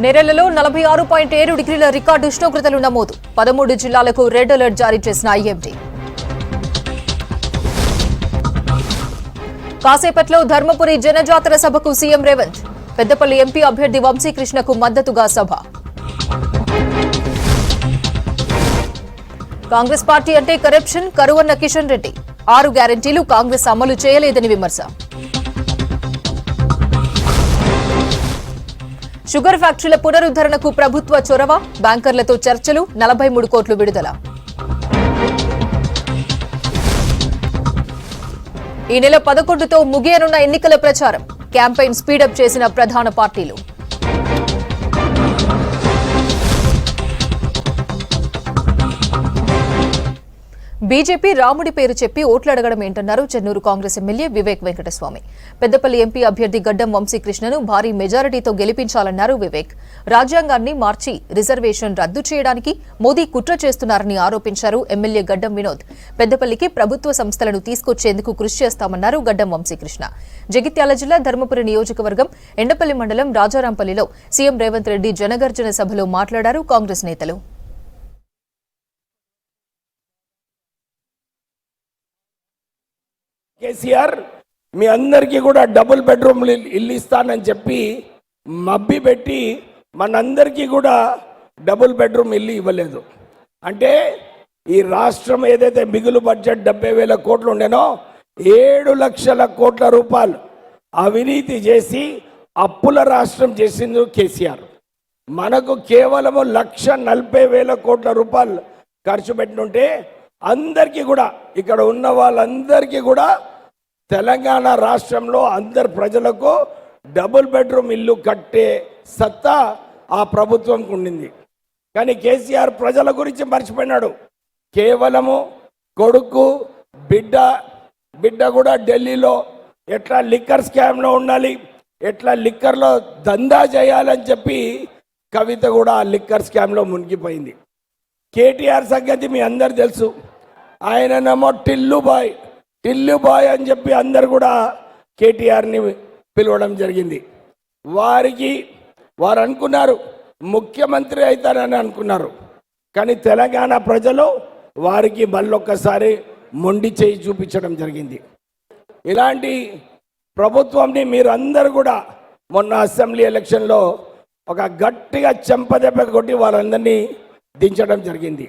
నేరెళ్లలో 46.7 డిగ్రీల రికార్డు ఉష్ణోగ్రతలు నమోదు. 13 జిల్లాలకు రెడ్ అలర్ట్ జారీ చేసిన ఐఎండీ. కాసేపట్లో ధర్మపురి జనజాతర సభకు సీఎం రేవంత్. పెద్దపల్లి ఎంపీ అభ్యర్థి వంశీకృష్ణకు మద్దతుగా సభ. కాంగ్రెస్ పార్టీ అంటే కరప్షన్, కరువన్న కిషన్ రెడ్డి. 6 గ్యారెంటీలు కాంగ్రెస్ అమలు చేయలేదని విమర్శ. షుగర్ ఫ్యాక్టరీల పునరుద్ధరణకు ప్రభుత్వ చొరవ, బ్యాంకర్లతో చర్చలు, 43 కోట్లు విడుదల. ఈ నెల 11తో ముగియనున్న ఎన్నికల ప్రచారం. క్యాంపెయిన్ స్పీడప్ చేసిన ప్రధాన పార్టీలు. బీజేపీ రాముడి పేరు చెప్పి ఓట్లు అడగడం ఏంటన్నారు చెన్నూరు కాంగ్రెస్ ఎమ్మెల్యే వివేక్ వెంకటస్వామి. పెద్దపల్లి ఎంపీ అభ్యర్థి గడ్డం వంశీకృష్ణను భారీ మెజారిటీతో గెలిపించాలన్నారు వివేక్. రాజ్యాంగాన్ని మార్చి రిజర్వేషన్ రద్దు చేయడానికి మోదీ కుట్ర చేస్తున్నారని ఆరోపించారు ఎమ్మెల్యే గడ్డం వినోద్. పెద్దపల్లికి ప్రభుత్వ సంస్థలను తీసుకొచ్చేందుకు కృషి చేస్తామన్నారు గడ్డం వంశీకృష్ణ. జగిత్యాల జిల్లా ధర్మపురి నియోజకవర్గం ఎండపల్లి మండలం రాజారాంపల్లిలో సీఎం రేవంత్ రెడ్డి జనగర్జన సభలో మాట్లాడారు కాంగ్రెస్ నేతలు. కేసీఆర్ మీ అందరికీ కూడా డబుల్ బెడ్రూమ్ ఇల్లు ఇస్తానని చెప్పి మబ్బి పెట్టి మనందరికీ కూడా డబుల్ బెడ్రూమ్ ఇల్లు ఇవ్వలేదు. అంటే ఈ రాష్ట్రం ఏదైతే మిగులు బడ్జెట్ 70,000 కోట్లు ఉండేనో 7 లక్షల కోట్ల రూపాయలు అవినీతి చేసి అప్పుల రాష్ట్రం చేసింది కేసీఆర్. మనకు కేవలం 1,40,000 కోట్ల రూపాయలు ఖర్చు పెట్టినుంటే అందరికీ కూడా ఇక్కడ ఉన్న వాళ్ళందరికీ కూడా తెలంగాణ రాష్ట్రంలో అందరు ప్రజలకు డబుల్ బెడ్రూమ్ ఇల్లు కట్టే సత్తా ఆ ప్రభుత్వంకు ఉండింది. కానీ కేసీఆర్ ప్రజల గురించి మర్చిపోయినాడు. కేవలము కొడుకు బిడ్డ కూడా ఢిల్లీలో ఎట్లా లిక్కర్ స్కామ్లో ఉండాలి, ఎట్లా లిక్కర్లో దందా చేయాలని చెప్పి కవిత కూడా ఆ లిక్కర్ స్కామ్లో మునిగిపోయింది. కేటీఆర్ సంగతి మీ అందరు తెలుసు. ఆయననేమో టిల్లు బాయ్ అని చెప్పి అందరు కూడా కేటీఆర్ని పిలవడం జరిగింది. వారు అనుకున్నారు ముఖ్యమంత్రి అవుతారని అనుకున్నారు. కానీ తెలంగాణ ప్రజలు వారికి మళ్ళొక్కసారి మొండి చేయి చూపించడం జరిగింది. ఇలాంటి ప్రభుత్వంని మీరు అందరు కూడా మొన్న అసెంబ్లీ ఎలక్షన్లో ఒక గట్టిగా చెంపదెబ్బ కొట్టి వారందరినీ దించడం జరిగింది.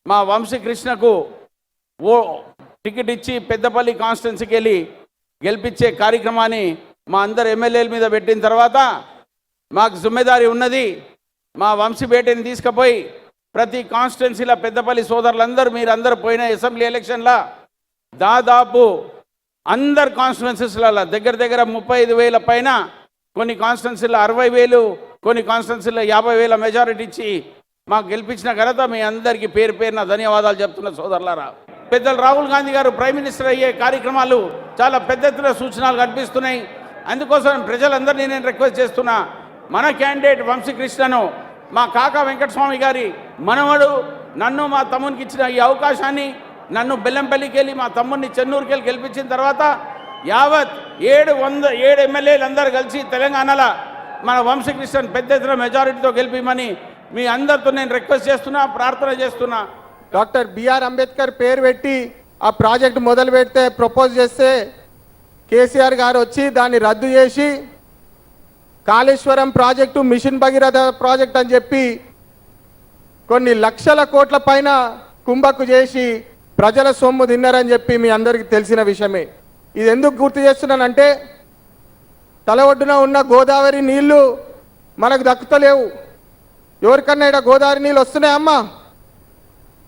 మా వంశీకృష్ణకు టికెట్ ఇచ్చి పెద్దపల్లి కాన్స్టిట్యున్సీకి వెళ్ళి గెలిపించే కార్యక్రమాన్ని మా అందరు ఎమ్మెల్యేల మీద పెట్టిన తర్వాత మాకు జిమ్మెదారీ ఉన్నది. మా వంశీబేటని తీసుకుపోయి ప్రతి కాన్స్టిట్యున్సీలో పెద్దపల్లి సోదరులందరూ మీరందరూ పోయిన అసెంబ్లీ ఎలక్షన్లో దాదాపు అందరు కాన్స్టిట్యున్సీలలో దగ్గర 35,000 పైన, కొన్ని కాన్స్టిట్యున్సీలో 60,000, కొన్ని కాన్స్టిట్యున్సీలో 50,000 మెజారిటీ ఇచ్చి మాకు గెలిపించిన ఘనత మీ అందరికీ పేరు పేరున ధన్యవాదాలు చెప్తున్న సోదరులారా. పెద్దలు రాహుల్ గాంధీ గారు ప్రైమ్ మినిస్టర్ అయ్యే కార్యక్రమాలు చాలా పెద్ద ఎత్తున సూచనలు కనిపిస్తున్నాయి. అందుకోసం ప్రజలందరినీ నేను రిక్వెస్ట్ చేస్తున్నా, మన క్యాండిడేట్ వంశీకృష్ణను మా కాకా వెంకటస్వామి గారి మనవడు, నన్ను మా తమ్మునికి ఇచ్చిన ఈ అవకాశాన్ని, నన్ను బెల్లంపల్లికి వెళ్ళి మా తమ్ముడిని చెన్నూరుకి వెళ్ళి గెలిపించిన తర్వాత యావత్ 700 ఎమ్మెల్యేలు అందరూ కలిసి తెలంగాణలో మన వంశీకృష్ణన్ పెద్ద ఎత్తున మెజారిటీతో గెలిపిమని మీ అందరితో నేను రిక్వెస్ట్ చేస్తున్నా, ప్రార్థన చేస్తున్నా. డాక్టర్ బిఆర్ అంబేద్కర్ పేరు పెట్టి ఆ ప్రాజెక్ట్ మొదలు పెడితే ప్రపోజ్ చేస్తే కేసీఆర్ గారు వచ్చి దాన్ని రద్దు చేసి Kaleshwaram project Mission Bhagiratha project అని చెప్పి కొన్ని లక్షల కోట్ల పైన కుంభకు చేసి ప్రజల సొమ్ము తిన్నారని చెప్పి మీ అందరికీ తెలిసిన విషయమే. ఇది ఎందుకు గుర్తు చేస్తున్నానంటే తల ఒడ్డున ఉన్న గోదావరి నీళ్లు మనకు దక్కుతలేవు. ఎవరికన్నా ఇక్కడ గోదావరి నీళ్ళు వస్తున్నాయా అమ్మా?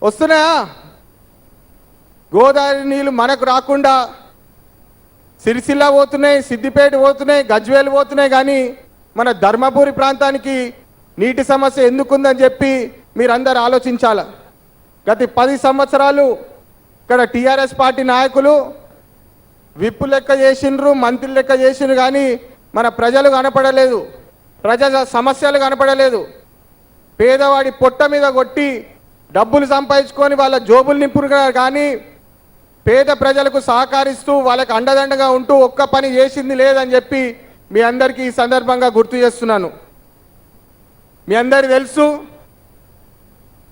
వస్తున్నాయా? గోదావరి నీళ్ళు మనకు రాకుండా సిరిసిల్ల పోతున్నాయి, సిద్దిపేట పోతున్నాయి, గజ్వేల్ పోతున్నాయి. కానీ మన ధర్మపురి ప్రాంతానికి నీటి సమస్య ఎందుకుందని చెప్పి మీరందరూ ఆలోచించాల. గత 10 సంవత్సరాలు ఇక్కడ టీఆర్ఎస్ పార్టీ నాయకులు విప్పు లెక్క చేసిండ్రు, మంత్రులు లెక్క చేసిండ్రు. కానీ మన ప్రజలు కనపడలేదు, ప్రజల సమస్యలు కనపడలేదు. పేదవాడి పొట్ట మీద కొట్టి డబ్బులు సంపాదించుకొని వాళ్ళ జోబులు నింపుతున్నారు. కానీ పేద ప్రజలకు సహకరిస్తూ వాళ్ళకి అండదండగా ఉంటూ ఒక్క పని చేసింది లేదని చెప్పి మీ అందరికీ ఈ సందర్భంగా గుర్తు చేస్తున్నాను. మీ అందరికీ తెలుసు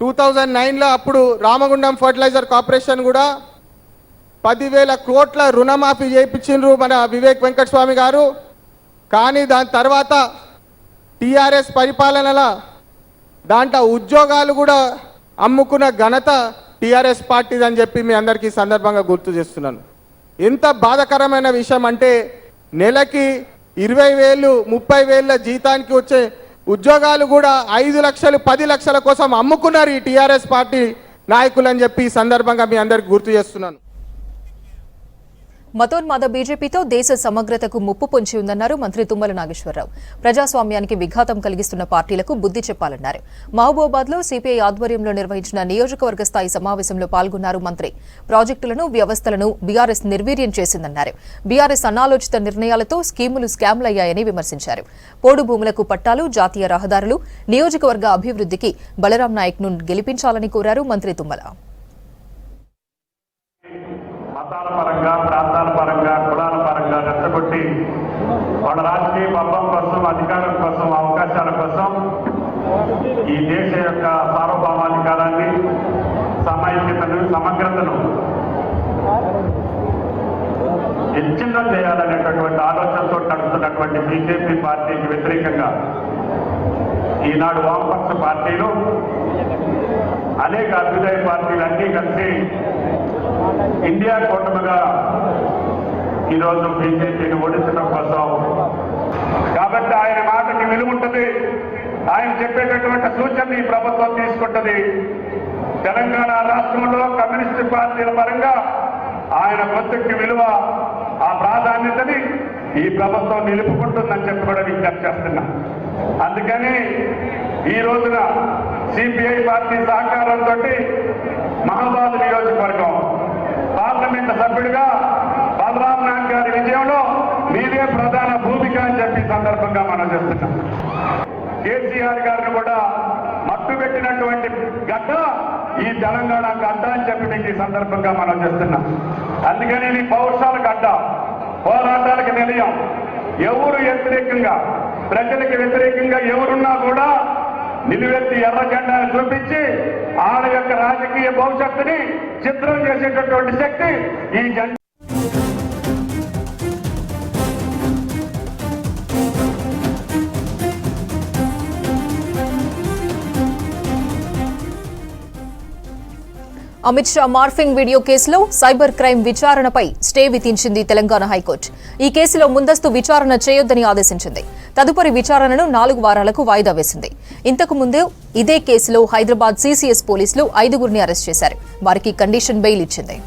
2009లో అప్పుడు రామగుండం ఫర్టిలైజర్ కార్పొరేషన్ కూడా 10,000 కోట్ల రుణమాఫీ చేయించిండ్రు మన వివేక్ వెంకటస్వామి గారు. కానీ దాని తర్వాత టీఆర్ఎస్ పరిపాలనలో దాంట్లో ఉద్యోగాలు కూడా అమ్ముకున్న ఘనత టీఆర్ఎస్ పార్టీది అని చెప్పి మీ అందరికీ సందర్భంగా గుర్తు చేస్తున్నాను. ఎంత బాధాకరమైన విషయం అంటే నెలకి 20,000 30,000 జీతానికి వచ్చే ఉద్యోగాలు కూడా 5 లక్షలు 10 లక్షల కోసం అమ్ముకున్నారు ఈ టీఆర్ఎస్ పార్టీ నాయకులు అని చెప్పి ఈ సందర్భంగా మీ అందరికి గుర్తు చేస్తున్నాను. మతోన్మాద బీజేపీతో దేశ సమగ్రతకు ముప్పు పొంచి ఉందన్నారు మంత్రి తుమ్మల నాగేశ్వరరావు. ప్రజాస్వామ్యానికి విఘాతం కలిగిస్తున్న పార్టీలకు బుద్ధి చెప్పాలన్నారు. మహబూబాబాద్లో సిపిఐ ఆధ్వర్యంలో నిర్వహించిన నియోజకవర్గ స్థాయి సమావేశంలో పాల్గొన్నారు మంత్రి. ప్రాజెక్టులను వ్యవస్థలను బీఆర్ఎస్ నిర్వీర్యం చేసిందన్నారు. బీఆర్ఎస్ అనాలోచిత నిర్ణయాలతో స్కీములు స్కామ్లయ్యాయని విమర్శించారు. పోడు భూములకు పట్టాలు, జాతీయ రహదారులు, నియోజకవర్గ అభివృద్ధికి బలరాం నాయక్ను గెలిపించాలని కోరారు మంత్రి తుమ్మల. మతాల పరంగా, ప్రాంతాల పరంగా, కులాల పరంగా రెచ్చగొట్టి వాళ్ళ రాజకీయ పబ్బం కోసం, అధికారం కోసం, అవకాశాల కోసం ఈ దేశ యొక్క సార్వభౌమాధికారాన్ని, సమైక్యతను, సమగ్రతను విచ్ఛిన్నం చేయాలనేటటువంటి ఆలోచనతో నడుస్తున్నటువంటి బీజేపీ పార్టీకి వ్యతిరేకంగా ఈనాడు వామపక్ష పార్టీలు, అనేక అభ్యుదయ పార్టీలు అన్నీ కలిసి ఇండియా కూటమిగా ఈరోజు బీజేపీని ఓడించడం కోసం. కాబట్టి ఆయన మాటకి విలువ ఉంటుంది. ఆయన చెప్పేటటువంటి సూచనని ఈ ప్రభుత్వం తీసుకుంటుంది. తెలంగాణ రాష్ట్రంలో కమ్యూనిస్టు పార్టీల పరంగా ఆయన గొంతుకి విలువ, ఆ ప్రాధాన్యతని ఈ ప్రభుత్వం నిలుపుకుంటుందని చెప్పి కూడా విజ్ఞప్తి చేస్తున్నా. అందుకని ఈ రోజున సిపిఐ పార్టీ సహకారంతో మహబూబాబాద్ నియోజకవర్గం పార్లమెంట్ సభ్యుడిగా బలరాం నాయక్ గారి విజయంలో మీదే ప్రధాన భూమిక అని చెప్పి సందర్భంగా మనం చేస్తున్నాం. కేసీఆర్ గారిని కూడా మట్టు పెట్టినటువంటి గడ్డ ఈ తెలంగాణ గడ్డ అని చెప్పి మీకు ఈ సందర్భంగా మనం చేస్తున్నాం. అందుకని ఇది పౌరుషాల గడ్డ, పోరాటాలకు నిలయం. ఎవరు వ్యతిరేకంగా, ప్రజలకు వ్యతిరేకంగా ఎవరున్నా కూడా నిలువెత్తి ఎర్ర జెండాను చూపించి ఆడ యొక్క రాజకీయ భవిష్యత్తుని చిత్రం చేసేటటువంటి శక్తి ఈ జెండా. అమిత్ షా మార్ఫింగ్ వీడియో కేసులో సైబర్ క్రైమ్ విచారణపై స్టే విధించింది తెలంగాణ హైకోర్టు. ఈ కేసులో ముందస్తు విచారణ చేయొద్దని ఆదేశించింది. తదుపరి విచారణను 4 వారాలకు వాయిదా వేసింది. ఇంతకు ముందు ఇదే కేసులో హైదరాబాద్ సీసీఎస్ పోలీసులు 5గురిని అరెస్ట్ చేశారు. వారికి కండిషన్ బెయిల్ ఇచ్చింది.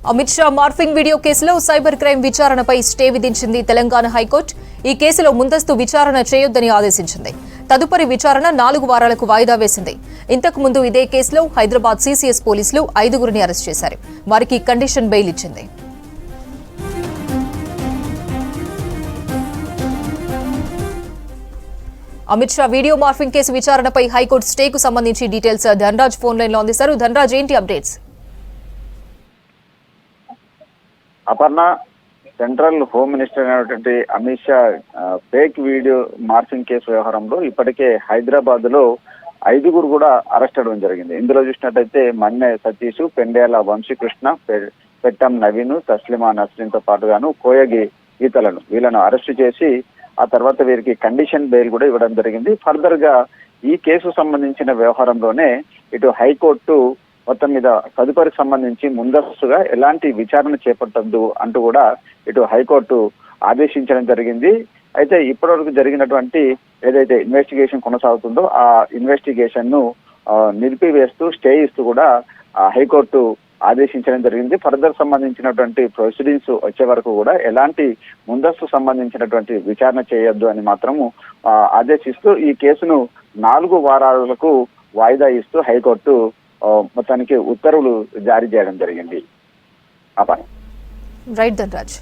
అమిత్ షా మార్ఫింగ్ వీడియో కేసులో సైబర్ క్రైమ్ విచారణపై స్టే విధించింది తెలంగాణ హైకోర్టు. ఈ కేసులో ముందస్తు విచారణ చేయొద్దని ఆదేశించింది. తదుపరి విచారణ 4 వారాలకు వాయిదా వేసింది. ఇంతకు ముందు ఇదే కేసులో హైదరాబాద్ సీసీఎస్ పోలీసులు 5గురిని అరెస్ట్ చేశారు. వారికి కండిషన్ బెయిల్ ఇచ్చింది. Amit Shah video morphing case విచారణపై హైకోర్టు స్టేకు సంబంధించి డీటెయిల్స్ ధనరాజ్ ఫోన్ లైన్ లో అందిస్తారు. ధనరాజ్, ఏంటి updates? Aparna, central home minister అయినటువంటి Amit Shah fake video morphing case వ్యవహారంలో ఇప్పటికే హైదరాబాద్ లో 5గురు కూడా అరెస్ట్ అవ్వడం జరిగింది. ఇందులో చూసినట్టయితే మన్నె సతీష్, పెండేల వంశీకృష్ణ, పెట్టం నవీన్, తస్లిమా నస్రీన్తో పాటుగాను కోయగి గీతలను వీళ్ళను అరెస్టు చేసి ఆ తర్వాత వీరికి కండిషన్ బెయిల్ కూడా ఇవ్వడం జరిగింది. ఫర్దర్ గా ఈ కేసు సంబంధించిన వ్యవహారంలోనే ఇటు హైకోర్టు మొత్తం మీద తదుపరికి సంబంధించి ముందస్తుగా ఎలాంటి విచారణ చేపట్టద్దు అంటూ కూడా ఇటు హైకోర్టు ఆదేశించడం జరిగింది. అయితే ఇప్పటివరకు జరిగినటువంటి ఏదైతే ఇన్వెస్టిగేషన్ కొనసాగుతుందో ఆ ఇన్వెస్టిగేషన్ ను నిలిపివేస్తూ స్టే ఇస్తూ కూడా హైకోర్టు ఆదేశించడం జరిగింది. ఫర్దర్ సంబంధించినటువంటి ప్రొసీడింగ్స్ వచ్చే వరకు కూడా ఎలాంటి ముందస్తు సంబంధించినటువంటి విచారణ చేయొద్దు అని మాత్రము ఆదేశిస్తూ ఈ కేసును 4 వారాలకు వాయిదా ఇస్తూ హైకోర్టు మొత్తానికి ఉత్తర్వులు జారీ చేయడం జరిగింది. అపర్ణ. రైట్ ధనరాజ్.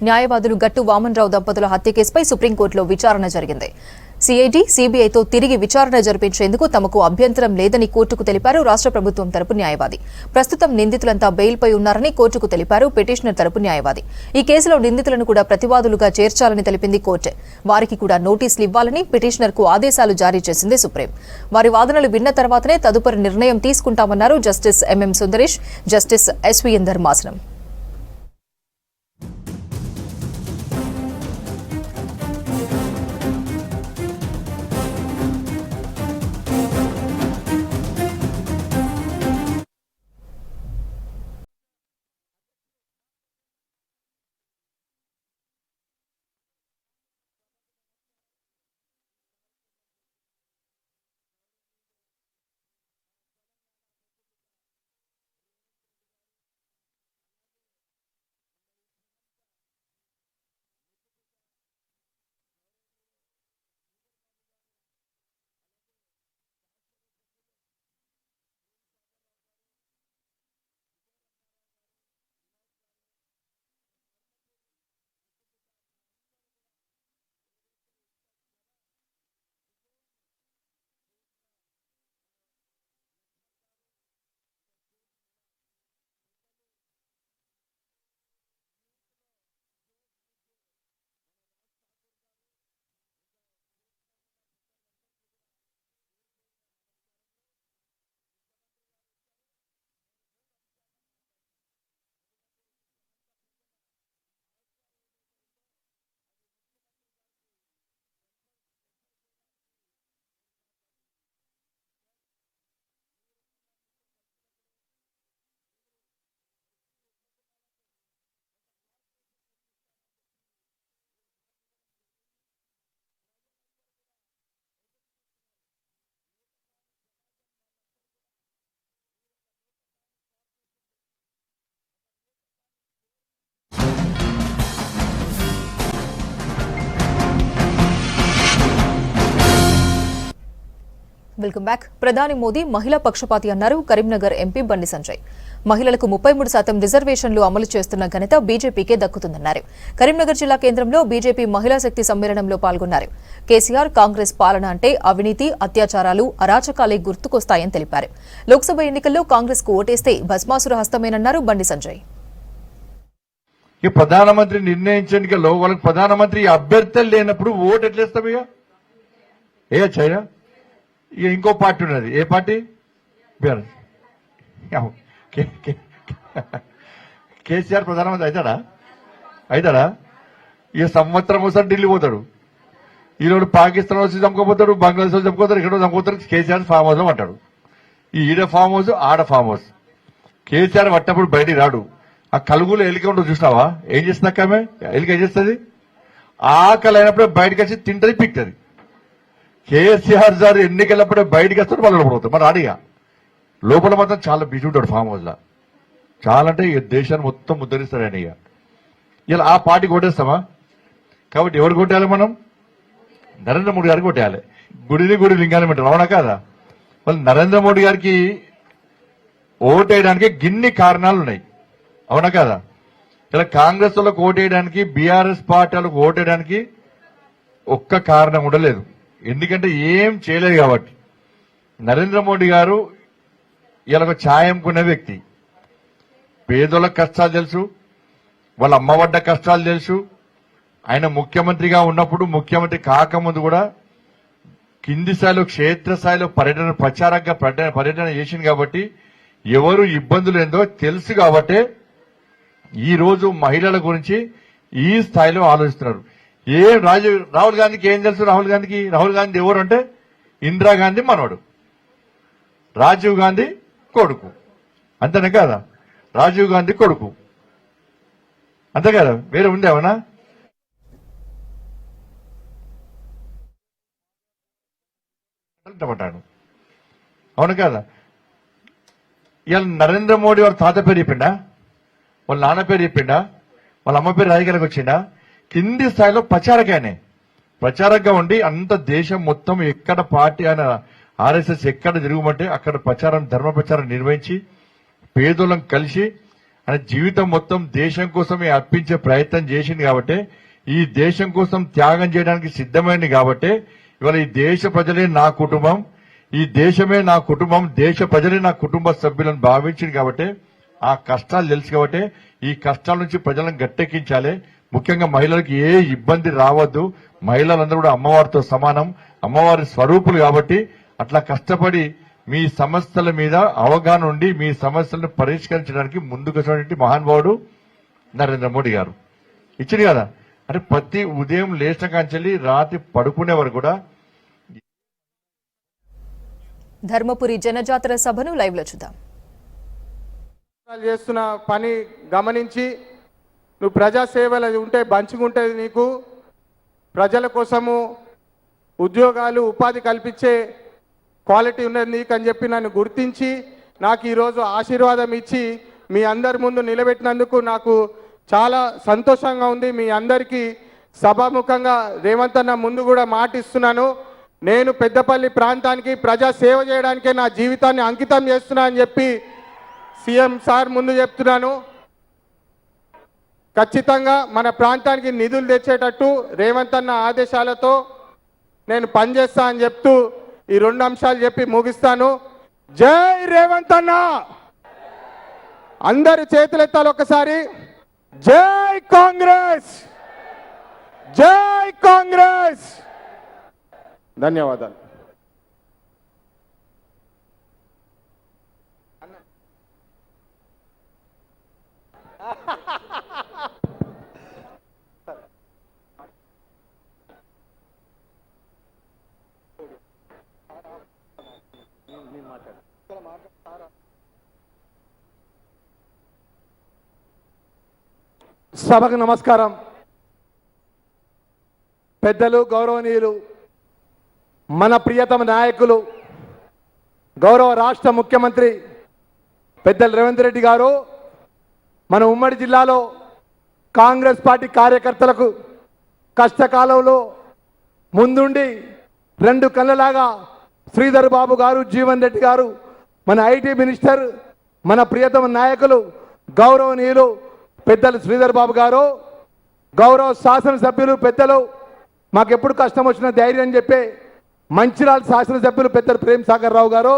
న్యాయవాదులు గట్టు వామన్రావు దంపతుల హత్య కేసుపై సుప్రీంకోర్టులో విచారణ జరిగింది. సిఐడి, సిబిఐతో తిరిగి విచారణ జరిపించేందుకు తమకు అభ్యంతరం లేదని కోర్టుకు తెలిపారు రాష్ట్ర ప్రభుత్వం తరపు న్యాయవాది. ప్రస్తుతం నిందితులంతా బెయిల్పై ఉన్నారని కోర్టుకు తెలిపారు పిటిషనర్ తరపు న్యాయవాది. ఈ కేసులో నిందితులను కూడా ప్రతివాదులుగా చేర్చాలని తెలిపింది కోర్టు. వారికి కూడా నోటీసులు ఇవ్వాలని పిటిషనర్కు ఆదేశాలు జారీ చేసింది సుప్రీం. వారి వాదనలు విన్న తర్వాతనే తదుపరి నిర్ణయం తీసుకుంటామన్నారు justice MM Sundaresh, justice SVN ధర్మాసనం. Welcome back. ప్రధాని మోదీ మహిళా పక్షపాతి అన్నారు కరీంనగర్ ఎంపీ బండి సంజయ్. మహిళలకు 33% రిజర్వేషన్లు అమలు చేస్తున్న ఘనత బీజేపీకే దక్కుతుందన్నారు. కరీంనగర్ జిల్లా కేంద్రంలో బీజేపీ మహిళా శక్తి సమ్మేళనంలో పాల్గొన్నారు. కేసీఆర్ కాంగ్రెస్ పాలన అంటే అవినీతి, అత్యాచారాలు, అరాచకాలే గుర్తుకొస్తాయని తెలిపారు. లోక్సభ ఎన్నికల్లో కాంగ్రెస్ కు ఓటేస్తే భస్మాసుర హస్తమేనన్నారు బండి సంజయ్. ఈ ప్రధానమంత్రి నిర్ణయించడానికి వాళ్ళకి ప్రధానమంత్రి అభ్యర్థులు లేనప్పుడు ఓటు ఎట్లేస్తాం? ఇక చైనా ఇక ఇంకో పార్టీ ఉన్నది. ఏ పార్టీ? కేసీఆర్ ప్రధానమంత్రి అవుతాడా? ఈ సంవత్సరం ఒకసారి ఢిల్లీ పోతాడు. ఈరోజు పాకిస్తాన్ వచ్చి చంపుకోపోతాడు, బంగ్లాదేశ్ వచ్చి చంపుకోతాడు, ఇక్కడ చంపుకోతాడు. కేసీఆర్ ఫామ్ హౌస్ లో అంటాడు. ఈడ ఫామ్ హౌస్, ఆడ ఫామ్ హౌస్. కేసీఆర్ పట్టినప్పుడు బయటికి రాడు. ఆ కలుగులో ఎలిక ఉండదు చూసినావా? ఏం చేస్తుంది అక్క? ఆమె ఎలిక ఏం చేస్తుంది? ఆకలి అయినప్పుడే బయటకు వచ్చి తింటది, పిక్తుంది. కేసీఆర్ సార్ ఎన్నికలప్పుడే బయటకు వస్తాడు, వాళ్ళు లోపల పోతాడు. మరి అడిగా లోపల మాత్రం చాలా బిజీ ఉంటాడు ఫామ్ హౌస్ లో. చాలా అంటే ఇక దేశాన్ని మొత్తం ముద్దరిస్తాడు ఆయన. ఇక ఇలా ఆ పార్టీకి కొట్టేస్తామా? కాబట్టి ఎవరు కొట్టాలి? మనం నరేంద్ర మోడీ గారికి కొట్టేయాలి. గుడి లింగాన్ని పెట్టారు, అవునా కాదా? వాళ్ళు నరేంద్ర మోడీ గారికి ఓటేయడానికి గిన్ని కారణాలు ఉన్నాయి, అవునా కాదా? ఇలా కాంగ్రెస్ వాళ్ళకు ఓటేయడానికి, బీఆర్ఎస్ పార్టీ వాళ్ళకు ఓటేయడానికి ఒక్క కారణం కూడా లేదు. ఎందుకంటే ఏం చేయలేదు కాబట్టి. నరేంద్ర మోడీ గారు ఇలా ఒక ఛాయంకున్న వ్యక్తి. పేదోళ్ళ కష్టాలు తెలుసు, వాళ్ళ అమ్మఒడ్డ కష్టాలు తెలుసు. ఆయన ముఖ్యమంత్రిగా ఉన్నప్పుడు, ముఖ్యమంత్రి కాకముందు కూడా కింది స్థాయిలో, క్షేత్రస్థాయిలో పర్యటన చేసింది కాబట్టి ఎవరు ఇబ్బందులు ఏందో తెలుసు. కాబట్టే ఈ రోజు మహిళల గురించి ఈ స్థాయిలో ఆలోచిస్తున్నారు. రాహుల్ గాంధీకి ఏం తెలుసు? రాహుల్ గాంధీ ఎవరు అంటే ఇందిరాగాంధీ మనవడు, రాజీవ్ గాంధీ కొడుకు. అంతేనా కదా? రాజీవ్ గాంధీ కొడుకు, అంతే కదా? వేరే ఉంది ఏమన్నా? పడ్డాడు, అవును కదా? ఇవాళ నరేంద్ర మోడీ వాళ్ళ తాత పేరు చెప్పిండా, వాళ్ళ నాన్న పేరు చెప్పిండా, వాళ్ళ అమ్మ పేరు రాజకీయాలకు వచ్చిండా? కింది స్థాయిలో ప్రచారంగా ఉండి అంత దేశం మొత్తం ఎక్కడ పార్టీ ఆయన ఆర్ఎస్ఎస్ ఎక్కడ తిరుగుమంటే అక్కడ ప్రచారం, ధర్మ ప్రచారం నిర్వహించి పేదోళ్ళం కలిసి ఆయన జీవితం మొత్తం దేశం కోసమే అర్పించే ప్రయత్నం చేసింది కాబట్టి, ఈ దేశం కోసం త్యాగం చేయడానికి సిద్ధమైంది కాబట్టి ఇవాళ ఈ దేశ ప్రజలే నా కుటుంబం, ఈ దేశమే నా కుటుంబం, దేశ ప్రజలే నా కుటుంబ సభ్యులను భావించింది కాబట్టి, ఆ కష్టాలు తెలుసు కాబట్టి ఈ కష్టాల నుంచి ప్రజలను గట్టెక్కించాలి. ముఖ్యంగా మహిళలకు ఏ ఇబ్బంది రావద్దు. మహిళలందరూ కూడా అమ్మవారితో సమానం, అమ్మవారి స్వరూపులు కాబట్టి అట్లా కష్టపడి మీ సమస్యల మీద అవగాహన ఉండి మీ సమస్యలను పరిష్కరించడానికి ముందుకు వచ్చినటువంటి మహానుభావుడు నరేంద్ర మోడీ గారు. ఇచ్చింది కదా, అంటే ప్రతి ఉదయం లేచిన కాంచెల్లి రాత్రి పడుకునే వరకు కూడా. ధర్మపురి జనజాతర సభను లైవ్ లో చూద్దాం. చేస్తున్న పని గమనించి నువ్వు ప్రజాసేవలు ఉంటే మంచిగుంటుంది, నీకు ప్రజల కోసము ఉద్యోగాలు ఉపాధి కల్పించే క్వాలిటీ ఉన్నది నీకు అని చెప్పి నన్ను గుర్తించి నాకు ఈరోజు ఆశీర్వాదం ఇచ్చి మీ అందరి ముందు నిలబెట్టినందుకు నాకు చాలా సంతోషంగా ఉంది. మీ అందరికీ సభాముఖంగా రేవంత్ అన్న ముందు కూడా మాటిస్తున్నాను, నేను పెద్దపల్లి ప్రాంతానికి ప్రజా సేవ చేయడానికే నా జీవితాన్ని అంకితం చేస్తున్నా అని చెప్పి సీఎం సార్ ముందు చెప్తున్నాను. ఖచ్చితంగా మన ప్రాంతానికి నిధులు తెచ్చేటట్టు రేవంత్ అన్న ఆదేశాలతో నేను పనిచేస్తా అని చెప్తూ ఈ 2 అంశాలు చెప్పి ముగిస్తాను. జై రేవంత్ అన్న! అందరు చేతులెత్తాలి ఒకసారి. జై కాంగ్రెస్! జై కాంగ్రెస్! ధన్యవాదాలు. సభకు నమస్కారం. పెద్దలు, గౌరవనీయులు, మన ప్రియతమ నాయకులు, గౌరవ రాష్ట్ర ముఖ్యమంత్రి పెద్దలు రేవంత్ రెడ్డి గారు మన ఉమ్మడి జిల్లాలో కాంగ్రెస్ పార్టీ కార్యకర్తలకు కష్టకాలంలో ముందుండి 2 కళ్ళలాగా శ్రీధర్ బాబు గారు, జీవన్ రెడ్డి గారు, మన ఐటీ మినిస్టర్, మన ప్రియతమ నాయకులు గౌరవనీయులు పెద్దలు శ్రీధర్ బాబు గారు, గౌరవ శాసనసభ్యులు పెద్దలు, మాకెప్పుడు కష్టం వచ్చిన ధైర్యం చెప్పే మంచిర్యాల శాసనసభ్యులు పెద్దలు ప్రేమ్ సాగర్ రావు గారు,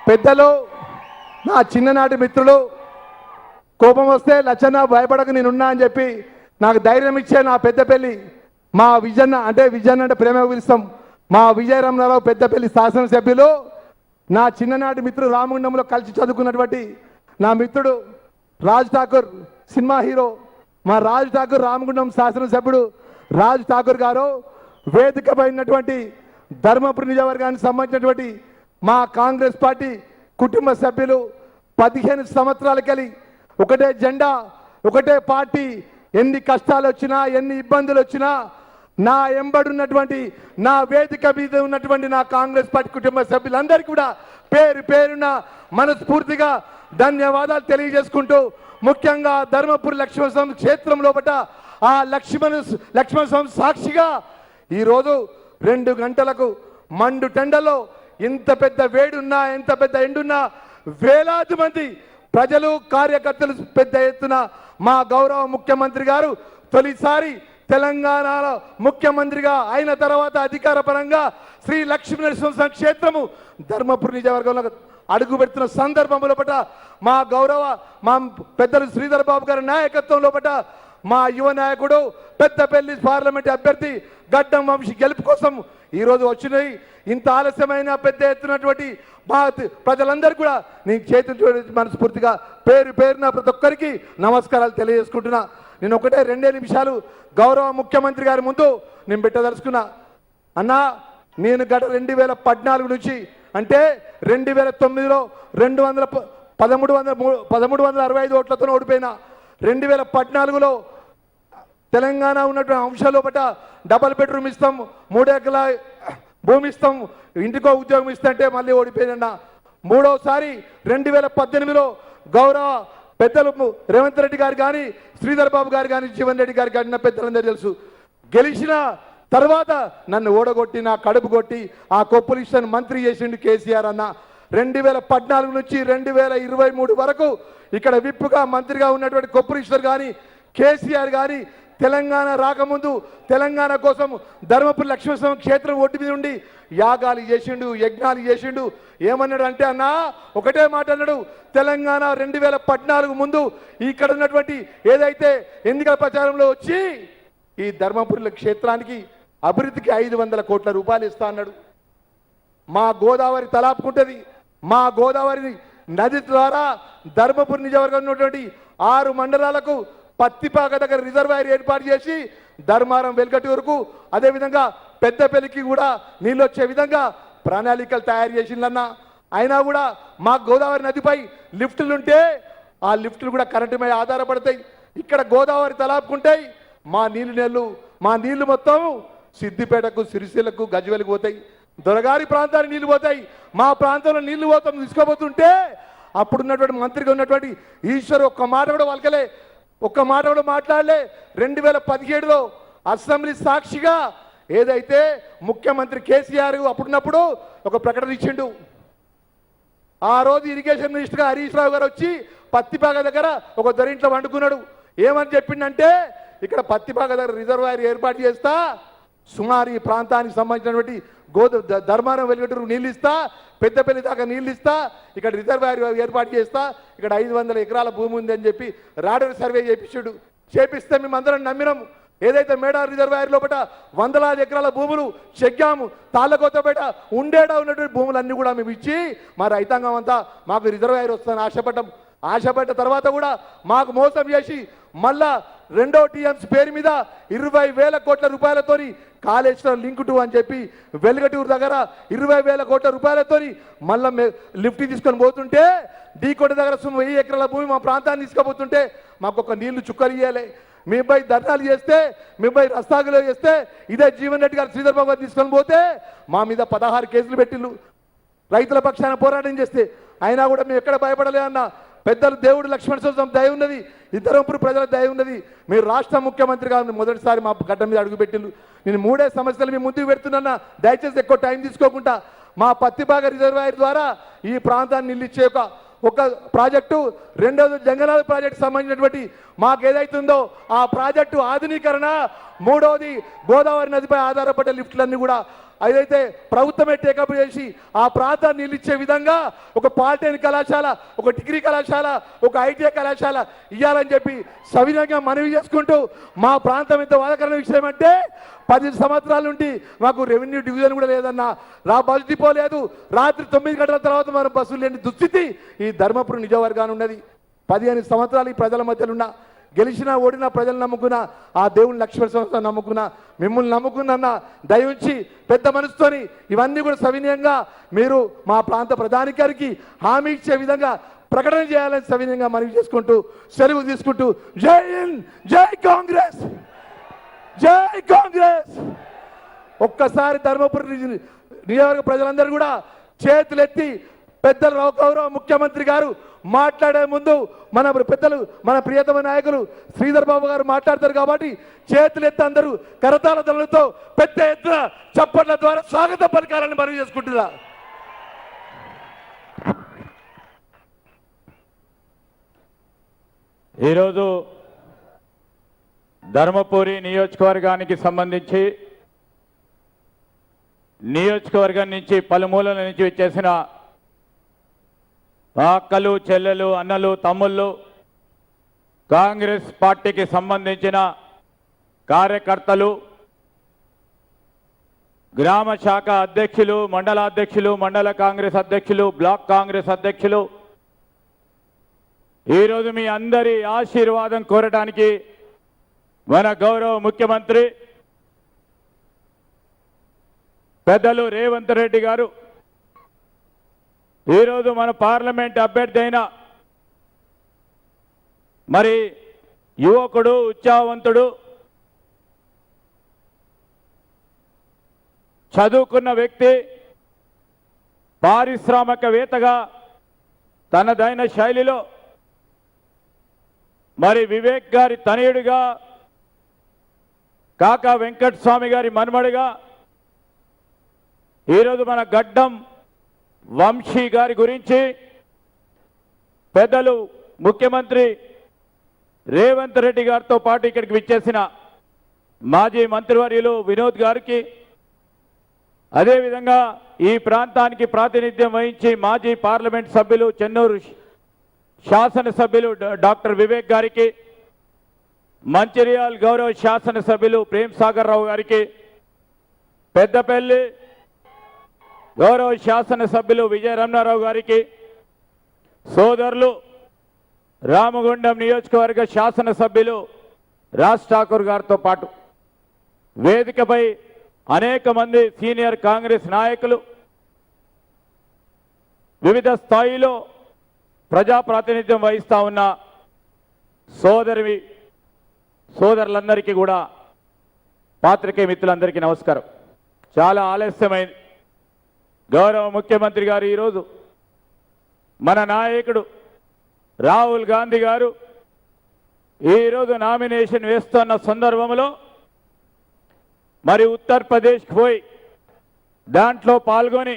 పెద్దలు నా చిన్ననాటి మిత్రులు, కోపం వస్తే లచ్చన్న భయపడక నేనున్నా అని చెప్పి నాకు ధైర్యం ఇచ్చే నా పెద్దపల్లి మా విజయన్న, అంటే విజయన్న అంటే ప్రేమ పిలుస్తాం, మా విజయరామరావు పెద్దపల్లి శాసనసభ్యులు, నా చిన్ననాటి మిత్రుడు రామగుండంలో కలిసి చదువుకున్నటువంటి నా మిత్రుడు రాజ్ ఠాకూర్, సినిమా హీరో, మా రాజ్ ఠాకూర్ రామగుండం శాసనసభ్యుడు రాజ్ ఠాకూర్ గారు, వేదిక పైనటువంటి ధర్మపురి నియోజకవర్గానికి సంబంధించినటువంటి మా కాంగ్రెస్ పార్టీ కుటుంబ సభ్యులు 15 సంవత్సరాలకెళ్ళి ఒకటే జెండా, ఒకటే పార్టీ, ఎన్ని కష్టాలు వచ్చినా ఎన్ని ఇబ్బందులు వచ్చినా నా ఎంబడున్నటువంటి నా వేదిక మీద ఉన్నటువంటి నా కాంగ్రెస్ పార్టీ కుటుంబ సభ్యులందరికీ కూడా పేరు పేరున మనస్ఫూర్తిగా ధన్యవాదాలు తెలియజేసుకుంటూ, ముఖ్యంగా ధర్మపురి లక్ష్మణ స్వామి క్షేత్రం లోపల ఆ లక్ష్మణ స్వామి సాక్షిగా ఈరోజు 2 గంటలకు మండు టెండలో ఎంత పెద్ద వేడున్నా ఎంత పెద్ద ఎండున్నా వేలాది మంది ప్రజలు, కార్యకర్తలు పెద్ద ఎత్తున మా గౌరవ ముఖ్యమంత్రి గారు తొలిసారి తెలంగాణలో ముఖ్యమంత్రిగా అయిన తర్వాత అధికార పరంగా శ్రీ లక్ష్మీనరసింహ క్షేత్రము ధర్మపురి నియోజకవర్గంలో అడుగు పెడుతున్న సందర్భంలో పట మా గౌరవ మా పెద్దలు శ్రీధర్ బాబు గారి నాయకత్వం లోపల మా యువ నాయకుడు పెద్దపల్లి పార్లమెంట్ అభ్యర్థి గడ్డం వంశీ గెలుపు కోసం ఈరోజు వచ్చినాయి. ఇంత ఆలస్యమైన పెద్ద ఎత్తునటువంటి మా ప్రజలందరూ కూడా నేను చేతులు మనస్ఫూర్తిగా పేరు పేరున ప్రతి ఒక్కరికి నమస్కారాలు తెలియజేసుకుంటున్నా. నేను ఒకటే 2 నిమిషాలు గౌరవ ముఖ్యమంత్రి గారి ముందు నేను పెట్టదలుచుకున్నా. అన్నా, నేను గత 2014 నుంచి అంటే 2009లో 1365 ఓట్లతో ఓడిపోయినా 2014లో తెలంగాణ ఉన్నటువంటి అంశాల పట్ల డబల్ బెడ్రూమ్ ఇస్తాం, 3 ఎకరాల భూమి ఇస్తాం, ఇంటికో ఉద్యోగం ఇస్తుంటే మళ్ళీ ఓడిపోయినా. మూడోసారి 2018లో గౌరవ పెద్దలు రేవంత్ రెడ్డి గారు కానీ, శ్రీధర్ బాబు గారు కానీ, జీవన్ రెడ్డి గారు కానీ పెద్దలందరూ తెలుసు. గెలిచిన తర్వాత నన్ను ఓడగొట్టి నా కడుపు కొట్టి ఆ కొప్పులిషన్ మంత్రి చేసిండు కేసీఆర్ అన్న. 2014 నుంచి 2023 వరకు ఇక్కడ విప్పుగా మంత్రిగా ఉన్నటువంటి కొప్పులీశ్వర్ కానీ, కేసీఆర్ కానీ తెలంగాణ రాకముందు తెలంగాణ కోసం ధర్మపురి లక్ష్మీస్వామి క్షేత్రం ఒడ్డు మీద ఉండి యాగాలు చేసిండు, యజ్ఞాలు చేసిండు. ఏమన్నాడు అంటే అన్న ఒకటే మాట అన్నాడు, తెలంగాణ 2014 ముందు ఇక్కడ ఉన్నటువంటి ఏదైతే ఎన్నికల ప్రచారంలో వచ్చి ఈ ధర్మపురి క్షేత్రానికి అభివృద్ధికి 500 కోట్ల రూపాయలు ఇస్తా అన్నాడు. మా గోదావరి తలాపుకుంటుంది, మా గోదావరి నది ద్వారా ధర్మపురి నియోజకవర్గం ఉన్నటువంటి 6 మండలాలకు పత్తిపాక దగ్గర రిజర్వాయర్ ఏర్పాటు చేసి ధర్మారం వెల్గటి వరకు అదేవిధంగా పెద్దపల్లికి కూడా నీళ్ళు వచ్చే విధంగా ప్రణాళికలు తయారు చేసిందన్న. అయినా కూడా మా గోదావరి నదిపై లిఫ్టులుంటే ఆ లిఫ్టులు కూడా కరెంటు మీద ఆధారపడతాయి. ఇక్కడ గోదావరి తలాపుకుంటాయి, మా నీళ్లు మొత్తం సిద్దిపేటకు, సిరిసిల్లకు, గజ్వేలకు పోతాయి. దొరగారి ప్రాంతానికి నీళ్లు పోతాయి. మా ప్రాంతంలో నీళ్లు పోతాం తీసుకోబోతుంటే అప్పుడున్నటువంటి మంత్రిగా ఉన్నటువంటి ఈశ్వర్ ఒక్క మాట కూడా వలకలే, ఒక్క మాట కూడా మాట్లాడలే. 2017లో అసెంబ్లీ సాక్షిగా ఏదైతే ముఖ్యమంత్రి కేసీఆర్ అప్పుడున్నప్పుడు ఒక ప్రకటన ఇచ్చిండు. ఆ రోజు ఇరిగేషన్ మినిస్టర్గా హరీష్ రావు గారు వచ్చి పత్తిపాక దగ్గర ఒక దొరింట్లో వండుకున్నాడు. ఏమని చెప్పిండంటే ఇక్కడ పత్తిపాక దగ్గర రిజర్వాయర్ ఏర్పాటు చేస్తా, సుమారు ఈ ప్రాంతానికి సంబంధించినటువంటి ధర్మారం వెలుగటూరు నీళ్ళు ఇస్తా, పెద్దపల్లి దాకా నీళ్ళు ఇస్తా, ఇక్కడ రిజర్వాయర్ ఏర్పాటు చేస్తా, ఇక్కడ 500 ఎకరాల భూమి ఉంది అని చెప్పి రాడర్ సర్వే చేపించాడు. చేపిస్తే మేమందరం నమ్మినాం. ఏదైతే మేడా రిజర్వాయర్ లోపల 100 ఎకరాల భూములు చెక్కాము, తాళ్ళకొత్తపేట ఉండేడా ఉన్నటువంటి భూములన్నీ కూడా మేము ఇచ్చి మా రైతాంగం అంతా మాకు రిజర్వాయర్ వస్తుందని ఆశపడ్డ తర్వాత కూడా మాకు మోసం చేసి మళ్ళా 2వ టీఎంసీ పేరు మీద 20,000 కోట్ల రూపాయలతోని కాళేశ్వరం లింక్ 2 అని చెప్పి వెలుగటూరు దగ్గర 20,000 కోట్ల రూపాయలతోని మళ్ళా లిఫ్ట్ తీసుకొని పోతుంటే డీకోట దగ్గర 1000 ఎకరాల భూమి మా ప్రాంతాన్ని తీసుకుపోతుంటే మాకు ఒక నీళ్లు చుక్కలు ఇవ్వాలి. మీపై ధర్నాలు చేస్తే, మీపై రస్తాగులు చేస్తే ఇదే జీవన్ రెడ్డి గారు, శ్రీధర్ బాబు గారు తీసుకొని పోతే మా మీద 16 కేసులు పెట్టిళ్ళు. రైతుల పక్షాన పోరాటం చేస్తే అయినా కూడా మేము ఎక్కడ భయపడలే అన్న. పెద్దలు దేవుడు లక్ష్మణ స్వామి దయ ఉన్నది, ధర్మపురి ప్రజల దయ ఉన్నది. మీరు రాష్ట్ర ముఖ్యమంత్రిగా మొదటిసారి మా గడ్డ మీద అడుగుపెట్టిండు. నేను 3 సమస్యలు మీ ముందుకు పెడుతున్నా, దయచేసి ఎక్కువ టైం తీసుకోకుండా మా పత్తిపాక రిజర్వాయర్ ద్వారా ఈ ప్రాంతాన్ని నిలిచే ఒక ప్రాజెక్టు, రెండోది జంగనాల ప్రాజెక్టు సంబంధించినటువంటి మాకు ఏదైతుందో ఆ ప్రాజెక్టు ఆధునీకరణ, మూడవది గోదావరి నదిపై ఆధారపడ్డ లిఫ్ట్లన్నీ కూడా ఏదైతే ప్రభుత్వమే టేకప్ చేసి ఆ ప్రాంతాన్ని నిలిచే విధంగా ఒక పాలిటెక్నిక్ కళాశాల, ఒక డిగ్రీ కళాశాల, ఒక ఐటీఐ కళాశాల ఇవ్వాలని చెప్పి సవినయంగా మనవి చేసుకుంటూ, మా ప్రాంతం ఎంత బాధాకరమైన విషయం అంటే 10 సంవత్సరాల నుండి మాకు రెవెన్యూ డివిజన్ కూడా లేదన్న, బస్ డిపో లేదు. రాత్రి 9 గంటల తర్వాత మనం బస్సులు లేని దుస్థితి ఈ ధర్మపురి నిజవర్గాన్ని ఉన్నది. 15 సంవత్సరాలు ఈ ప్రజల మధ్యలో ఉన్న, గెలిచినా ఓడినా ప్రజలు నమ్ముకున్న ఆ దేవుని లక్ష్మణ సంస్థ నమ్ముకున్న, మిమ్మల్ని నమ్ముకున్న దయించి పెద్ద మనసుతోని ఇవన్నీ కూడా సవినయంగా మీరు మా ప్రాంత ప్రధాని గారికి హామీ ఇచ్చే విధంగా ప్రకటన చేయాలని సవినయంగా మనవి చేసుకుంటూ సెలవు తీసుకుంటూ జై హింద్, జై కాంగ్రెస్, జై కాంగ్రెస్. ఒక్కసారి ధర్మపురి నియోజకవర్గ ప్రజలందరూ కూడా చేతులెత్తి పెద్దలు గౌరవ ముఖ్యమంత్రి గారు మాట్లాడే ముందు మన పెద్దలు, మన ప్రియతమ నాయకులు శ్రీధర్ బాబు గారు మాట్లాడతారు కాబట్టి చేతులెత్తి అందరూ కరతాళ ధ్వనులతో పెద్ద ఎత్తున చప్పట్ల ద్వారా స్వాగతం పలకాలని మనవి చేసుకుంటున్నా. ఈరోజు ధర్మపురి నియోజకవర్గానికి సంబంధించి నియోజకవర్గం నుంచి పలుమూలల నుంచి వచ్చేసిన అక్కలు, చెల్లెలు, అన్నలు, తమ్ముళ్ళు, కాంగ్రెస్ పార్టీకి సంబంధించిన కార్యకర్తలు, గ్రామ శాఖ అధ్యక్షులు, మండలాధ్యక్షులు, మండల కాంగ్రెస్ అధ్యక్షులు, బ్లాక్ కాంగ్రెస్ అధ్యక్షులు, ఈరోజు మీ అందరి ఆశీర్వాదం కోరడానికి మన గౌరవ ముఖ్యమంత్రి పెద్దలు రేవంత్ రెడ్డి గారు ఈరోజు మన పార్లమెంట్ అభ్యర్థి అయిన మరి యువకుడు, ఉత్సాహవంతుడు, చదువుకున్న వ్యక్తి, పారిశ్రామికవేత్తగా తనదైన శైలిలో మరి వివేక్ గారి తనయుడిగా, కాకా వెంకటస్వామి గారి మనుమడిగా ఈరోజు మన గడ్డం వంశీ గారి గురించి పెద్దలు ముఖ్యమంత్రి రేవంత్ రెడ్డి గారితో పాటు ఇక్కడికి విచ్చేసిన మాజీ మంత్రివర్యులు వినోద్ గారికి, అదేవిధంగా ఈ ప్రాంతానికి ప్రాతినిధ్యం వహించి మాజీ పార్లమెంట్ సభ్యులు చెన్నూరు శాసనసభ్యులు డాక్టర్ వివేక్ గారికి, మంచిర్యాల గౌరవ శాసనసభ్యులు ప్రేమ్ సాగర్ రావు గారికి, పెద్దపల్లి గౌరవ శాసనసభ్యులు విజయ రమణారావు గారికి, సోదరులు రామగుండం నియోజకవర్గ శాసనసభ్యులు రాజ్ ఠాకూర్ గారితో పాటు వేదికపై అనేక మంది సీనియర్ కాంగ్రెస్ నాయకులు, వివిధ స్థాయిలో ప్రజాప్రాతినిధ్యం వహిస్తా ఉన్న సోదరులందరికీ కూడా, పాత్రికేయ మిత్రులందరికీ నమస్కారం. చాలా ఆలస్యమైంది. గౌరవ ముఖ్యమంత్రి గారు ఈరోజు మన నాయకుడు రాహుల్ గాంధీ గారు ఈరోజు నామినేషన్ వేస్తున్న సందర్భంలో మరి ఉత్తరప్రదేశ్కి పోయి దాంట్లో పాల్గొని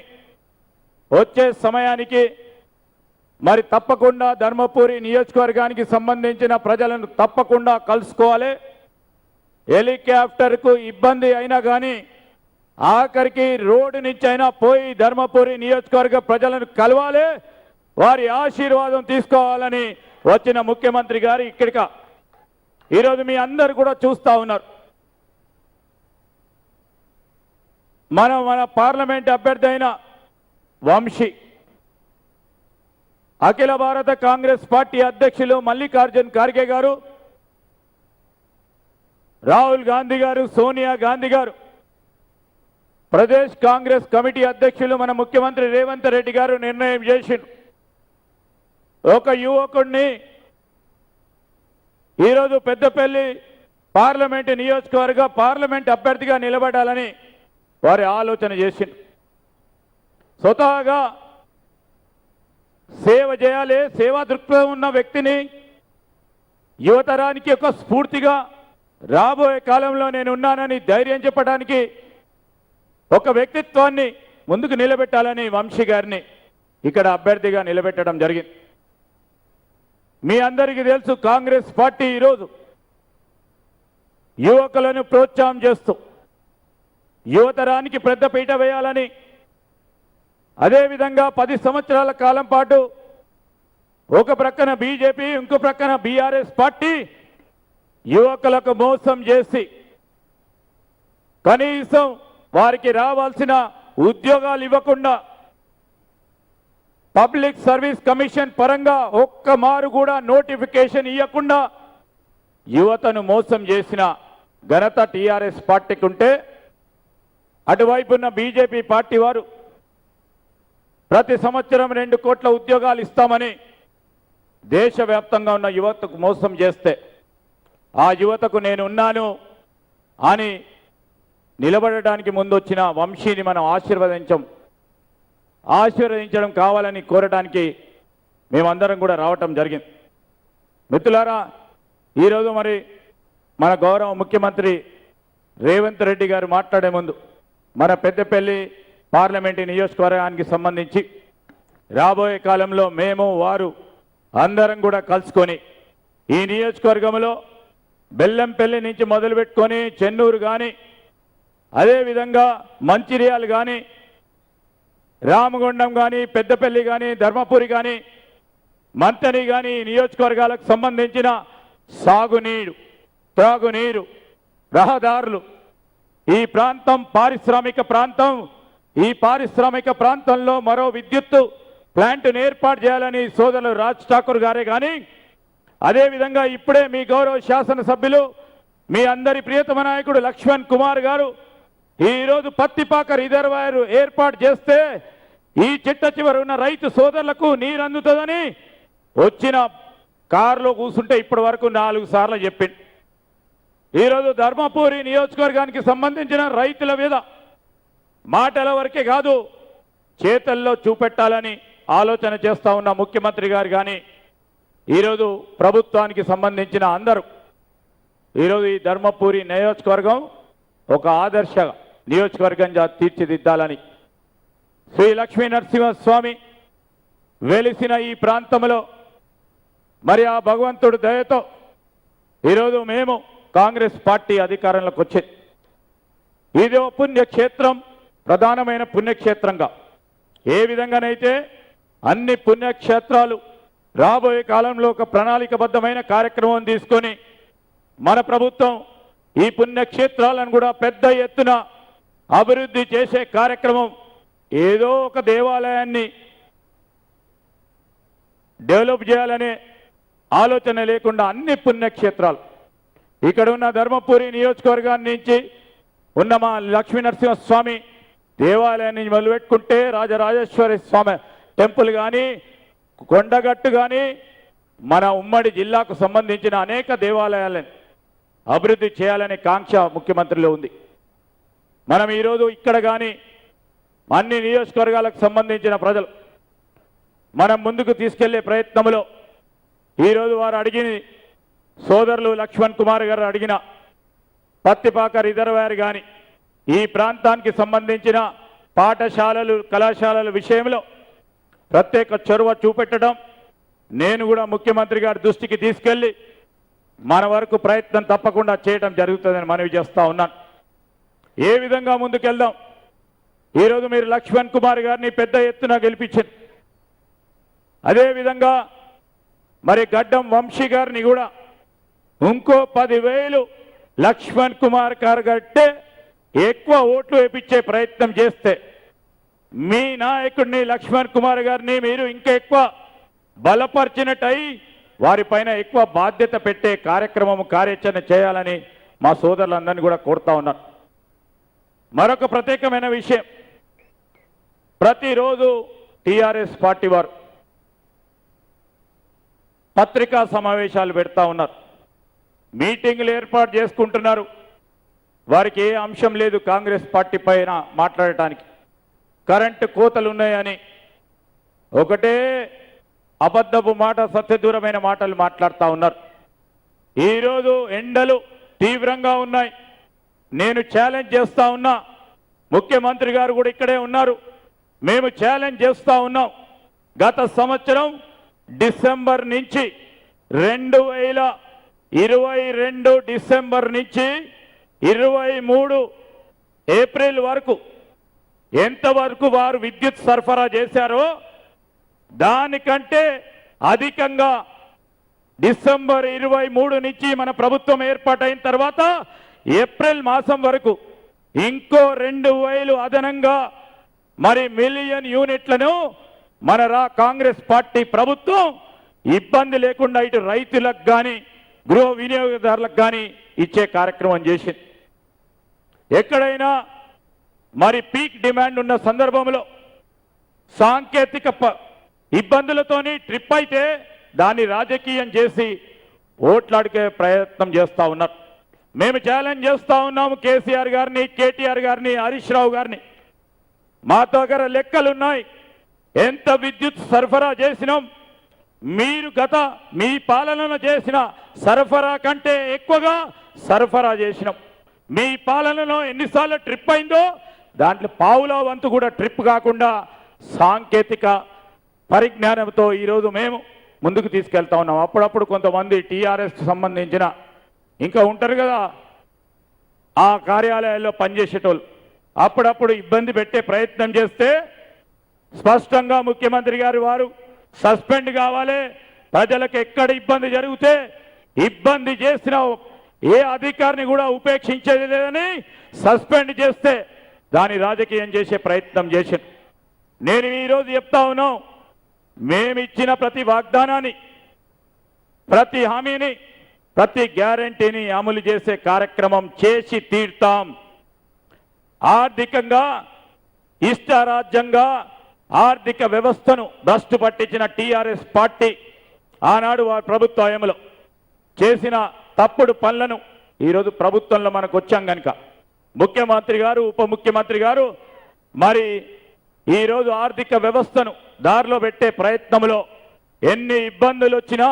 వచ్చే సమయానికి మరి తప్పకుండా ధర్మపురి నియోజకవర్గానికి సంబంధించిన ప్రజలను తప్పకుండా కలుసుకోవాలి. హెలికాప్టర్కు ఇబ్బంది అయినా కానీ ఆఖరికి రోడ్డు నుంచి అయినా పోయి ధర్మపురి నియోజకవర్గ ప్రజలను కలవాలి, వారి ఆశీర్వాదం తీసుకోవాలని వచ్చిన ముఖ్యమంత్రి గారు ఇక్కడికి ఈరోజు మీ అందరు కూడా చూస్తూ ఉన్నారు. మన పార్లమెంట్ అభ్యర్థి అయిన వంశీ, అఖిల భారత కాంగ్రెస్ పార్టీ అధ్యక్షులు మల్లికార్జున్ ఖార్గే గారు, రాహుల్ గాంధీ గారు, సోనియా గాంధీ గారు, ప్రదేశ్ కాంగ్రెస్ కమిటీ అధ్యక్షులు మన ముఖ్యమంత్రి రేవంత్ రెడ్డి గారు నిర్ణయం చేసిండు. ఒక యువకుడిని ఈరోజు పెద్దపల్లి పార్లమెంటు నియోజకవర్గ పార్లమెంట్ అభ్యర్థిగా నిలబడాలని వారి ఆలోచన చేసిండు. స్వతహాగా సేవ చేయాలి, సేవా దృక్పథం ఉన్న వ్యక్తిని యువతరానికి ఒక స్ఫూర్తిగా రాబోయే కాలంలో నేను ఉన్నానని ధైర్యం చెప్పడానికి ఒక వ్యక్తిత్వాన్ని ముందుకు నిలబెట్టాలని వంశీ గారిని ఇక్కడ అభ్యర్థిగా నిలబెట్టడం జరిగింది. మీ అందరికీ తెలుసు, కాంగ్రెస్ పార్టీ ఈరోజు యువకులను ప్రోత్సాహం చేస్తూ యువతరానికి పెద్దపీట వేయాలని, అదేవిధంగా 10 సంవత్సరాల కాలం పాటు ఒక ప్రక్కన బీజేపీ, ఇంకో ప్రక్కన బీఆర్ఎస్ పార్టీ యువకులకు మోసం చేసి కనీసం వారికి రావాల్సిన ఉద్యోగాలు ఇవ్వకుండా, పబ్లిక్ సర్వీస్ కమిషన్ పరంగా ఒక్క మారు కూడా నోటిఫికేషన్ ఇవ్వకుండా యువతను మోసం చేసిన ఘనత టీఆర్ఎస్ పార్టీకి ఉంటే, అటువైపున్న బీజేపీ పార్టీ వారు ప్రతి సంవత్సరం 2 కోట్ల ఉద్యోగాలు ఇస్తామని దేశవ్యాప్తంగా ఉన్న యువతకు మోసం చేస్తే, ఆ యువతకు నేను ఉన్నాను అని నిలబడడానికి ముందొచ్చిన వంశీని మనం ఆశీర్వదించడం కావాలని కోరడానికి మేమందరం కూడా రావటం జరిగింది. మిత్రులారా, ఈరోజు మరి మన గౌరవ ముఖ్యమంత్రి రేవంత్ రెడ్డి గారు మాట్లాడే ముందు మన పెద్దపల్లి పార్లమెంటు నియోజకవర్గానికి సంబంధించి రాబోయే కాలంలో మేము వారు అందరం కూడా కలుసుకొని ఈ నియోజకవర్గంలో బెల్లంపల్లి నుంచి మొదలుపెట్టుకొని చెన్నూరు కానీ, అదేవిధంగా మంచిర్యాల కానీ, రామగుండం కానీ, పెద్దపల్లి కానీ, ధర్మపురి కానీ, మంతని కానీ నియోజకవర్గాలకు సంబంధించిన సాగునీరు, త్రాగునీరు, రహదారులు, ఈ ప్రాంతం పారిశ్రామిక ప్రాంతం, ఈ పారిశ్రామిక ప్రాంతంలో మరో విద్యుత్తు ప్లాంట్ను ఏర్పాటు చేయాలని సోదరులు రాజ్ ఠాకూర్ గారే కానీ, అదేవిధంగా ఇప్పుడే మీ గౌరవ శాసనసభ్యులు మీ అందరి ప్రియతమ నాయకుడు లక్ష్మణ్ కుమార్ గారు ఈరోజు పత్తిపాక రిజర్వాయర్ ఏర్పాటు చేస్తే ఈ చిట్ట చివరి ఉన్న రైతు సోదరులకు నీరు అందుతుందని వచ్చిన కారులో కూర్చుంటే ఇప్పటి వరకు 4 సార్లు చెప్పింది. ఈరోజు ధర్మపురి నియోజకవర్గానికి సంబంధించిన రైతుల మీద మాటల వరకే కాదు, చేతల్లో చూపెట్టాలని ఆలోచన చేస్తూ ఉన్న ముఖ్యమంత్రి గారు కానీ ఈరోజు ప్రభుత్వానికి సంబంధించిన అందరూ ఈరోజు ఈ ధర్మపురి నియోజకవర్గం ఒక ఆదర్శ నియోజకవర్గంగా తీర్చిదిద్దాలని శ్రీ లక్ష్మీ నరసింహస్వామి వెలిసిన ఈ ప్రాంతంలో మరి ఆ భగవంతుడి దయతో ఈరోజు మేము కాంగ్రెస్ పార్టీ అధికారంలోకి వచ్చింది. ఇది ఒక పుణ్యక్షేత్రం, ప్రధానమైన పుణ్యక్షేత్రంగా ఏ విధంగానైతే అన్ని పుణ్యక్షేత్రాలు రాబోయే కాలంలో ఒక ప్రణాళికబద్ధమైన కార్యక్రమం తీసుకొని మన ప్రభుత్వం ఈ పుణ్యక్షేత్రాలను కూడా పెద్ద ఎత్తున అభివృద్ధి చేసే కార్యక్రమం, ఏదో ఒక దేవాలయాన్ని డెవలప్ చేయాలనే ఆలోచన లేకుండా అన్ని పుణ్యక్షేత్రాలు ఇక్కడ ఉన్న ధర్మపురి నియోజకవర్గాన్ని నుంచి ఉన్న మా లక్ష్మీ నరసింహస్వామి దేవాలయాన్ని మొదలుపెట్టుకుంటే రాజరాజేశ్వరి స్వామి టెంపుల్ కానీ కొండగట్టు కానీ మన ఉమ్మడి జిల్లాకు సంబంధించిన అనేక దేవాలయాలను అభివృద్ధి చేయాలనే కాంక్ష ముఖ్యమంత్రిలో ఉంది. మనం ఈరోజు ఇక్కడ కానీ అన్ని నియోజకవర్గాలకు సంబంధించిన ప్రజలు మనం ముందుకు తీసుకెళ్లే ప్రయత్నంలో ఈరోజు వారు అడిగిన సోదరులు లక్ష్మణ్ కుమార్ గారు అడిగిన పత్తిపాక రిజర్వాయర్ కానీ ఈ ప్రాంతానికి సంబంధించిన పాఠశాలలు కళాశాలల విషయంలో ప్రత్యేక చొరవ చూపెట్టడం నేను కూడా ముఖ్యమంత్రి గారి దృష్టికి తీసుకెళ్లి మన వరకు ప్రయత్నం తప్పకుండా చేయడం జరుగుతుందని మనవి చేస్తా ఉన్నాను. ఏ విధంగా ముందుకెళ్దాం? ఈరోజు మీరు లక్ష్మణ్ కుమార్ గారిని పెద్ద ఎత్తున గెలిపించారు. అదేవిధంగా మరి గడ్డం వంశీ గారిని కూడా ఇంకో 10,000 లక్ష్మణ్ కుమార్ గారు కంటే ఎక్కువ ఓట్లు వేయించే ప్రయత్నం చేస్తే మీ నాయకుడిని లక్ష్మణ్ కుమార్ గారిని మీరు ఇంకా ఎక్కువ బలపరిచినట్టయి వారిపైన ఎక్కువ బాధ్యత పెట్టే కార్యక్రమం కార్యాచరణ చేయాలని మా సోదరులందరినీ కూడా కోరుతా ఉన్నాను. మరొక ప్రత్యేకమైన విషయం, ప్రతిరోజు టీఆర్ఎస్ పార్టీ వారు పత్రికా సమావేశాలు పెడతా ఉన్నారు, మీటింగులు ఏర్పాటు చేసుకుంటున్నారు. వారికి ఏ అంశం లేదు కాంగ్రెస్ పార్టీ పైన మాట్లాడటానికి. కరెంటు కోతలు ఉన్నాయని ఒకటే అబద్ధపు మాట, సత్యదూరమైన మాటలు మాట్లాడుతూ ఉన్నారు. ఈరోజు ఎండలు తీవ్రంగా ఉన్నాయి. నేను ఛాలెంజ్ చేస్తా ఉన్నా, ముఖ్యమంత్రి గారు కూడా ఇక్కడే ఉన్నారు, మేము ఛాలెంజ్ చేస్తా ఉన్నాం. గత సంవత్సరం డిసెంబర్ నుంచి 2022 డిసెంబర్ నుంచి 23 ఏప్రిల్ వరకు ఎంతవరకు వారు విద్యుత్ సరఫరా చేశారో దానికంటే అధికంగా డిసెంబర్ 23 నుంచి మన ప్రభుత్వం ఏర్పాటైన తర్వాత ఏప్రిల్ మాసం వరకు ఇంకో 2,000 అదనంగా మరి మిలియన్ యూనిట్లను మన కాంగ్రెస్ పార్టీ ప్రభుత్వం ఇబ్బంది లేకుండా ఇటు రైతులకు కానీ గృహ వినియోగదారులకు కానీ ఇచ్చే కార్యక్రమం చేసింది. ఎక్కడైనా మరి పీక్ డిమాండ్ ఉన్న సందర్భంలో సాంకేతిక ఇబ్బందులతోని ట్రిప్ అయితే దాన్ని రాజకీయం చేసి ఓట్లాడికే ప్రయత్నం చేస్తూ ఉన్నారు. మేము ఛాలెంజ్ చేస్తూ ఉన్నాము కేసీఆర్ గారిని, కేటీఆర్ గారిని, హరీష్ రావు గారిని. మా దగ్గర లెక్కలున్నాయి, ఎంత విద్యుత్ సరఫరా చేసినాం, మీరు మీ పాలనలో చేసిన సరఫరా కంటే ఎక్కువగా సరఫరా చేసినాం. మీ పాలనలో ఎన్నిసార్లు ట్రిప్ అయిందో దాంట్లో పావుల వంతు కూడా ట్రిప్ కాకుండా సాంకేతిక పరిజ్ఞానంతో ఈరోజు మేము ముందుకు తీసుకెళ్తా ఉన్నాం. అప్పుడప్పుడు కొంతమంది టీఆర్ఎస్ సంబంధించిన ఇంకా ఉంటారు కదా ఆ కార్యాలయాల్లో పనిచేసేటోళ్ళు అప్పుడప్పుడు ఇబ్బంది పెట్టే ప్రయత్నం చేస్తే స్పష్టంగా ముఖ్యమంత్రి గారు వారు సస్పెండ్ కావాలి. ప్రజలకు ఎక్కడ ఇబ్బంది జరిగితే ఇబ్బంది చేసిన ఏ అధికారిని కూడా ఉపేక్షించేది లేదని సస్పెండ్ చేస్తే దాని రాజకీయం చేసే ప్రయత్నం చేశాను. నేను ఈరోజు చెప్తా ఉన్నాం, మేమిచ్చిన ప్రతి వాగ్దానాన్ని, ప్రతి హామీని, ప్రతి గ్యారంటీని అమలు చేసే కార్యక్రమం చేసి తీర్తాం. ఆర్థికంగా ఇష్టారాజ్యంగా ఆర్థిక వ్యవస్థను భ్రష్టు పట్టించిన టీఆర్ఎస్ పార్టీ ఆనాడు వారి ప్రభుత్వ హయాంలో చేసిన తప్పుడు పనులను ఈరోజు ప్రభుత్వంలో మనకు వచ్చాం కనుక ముఖ్యమంత్రి గారు ఉప ముఖ్యమంత్రి గారు మరి ఈరోజు ఆర్థిక వ్యవస్థను దారిలో పెట్టే ప్రయత్నంలో ఎన్ని ఇబ్బందులు వచ్చినా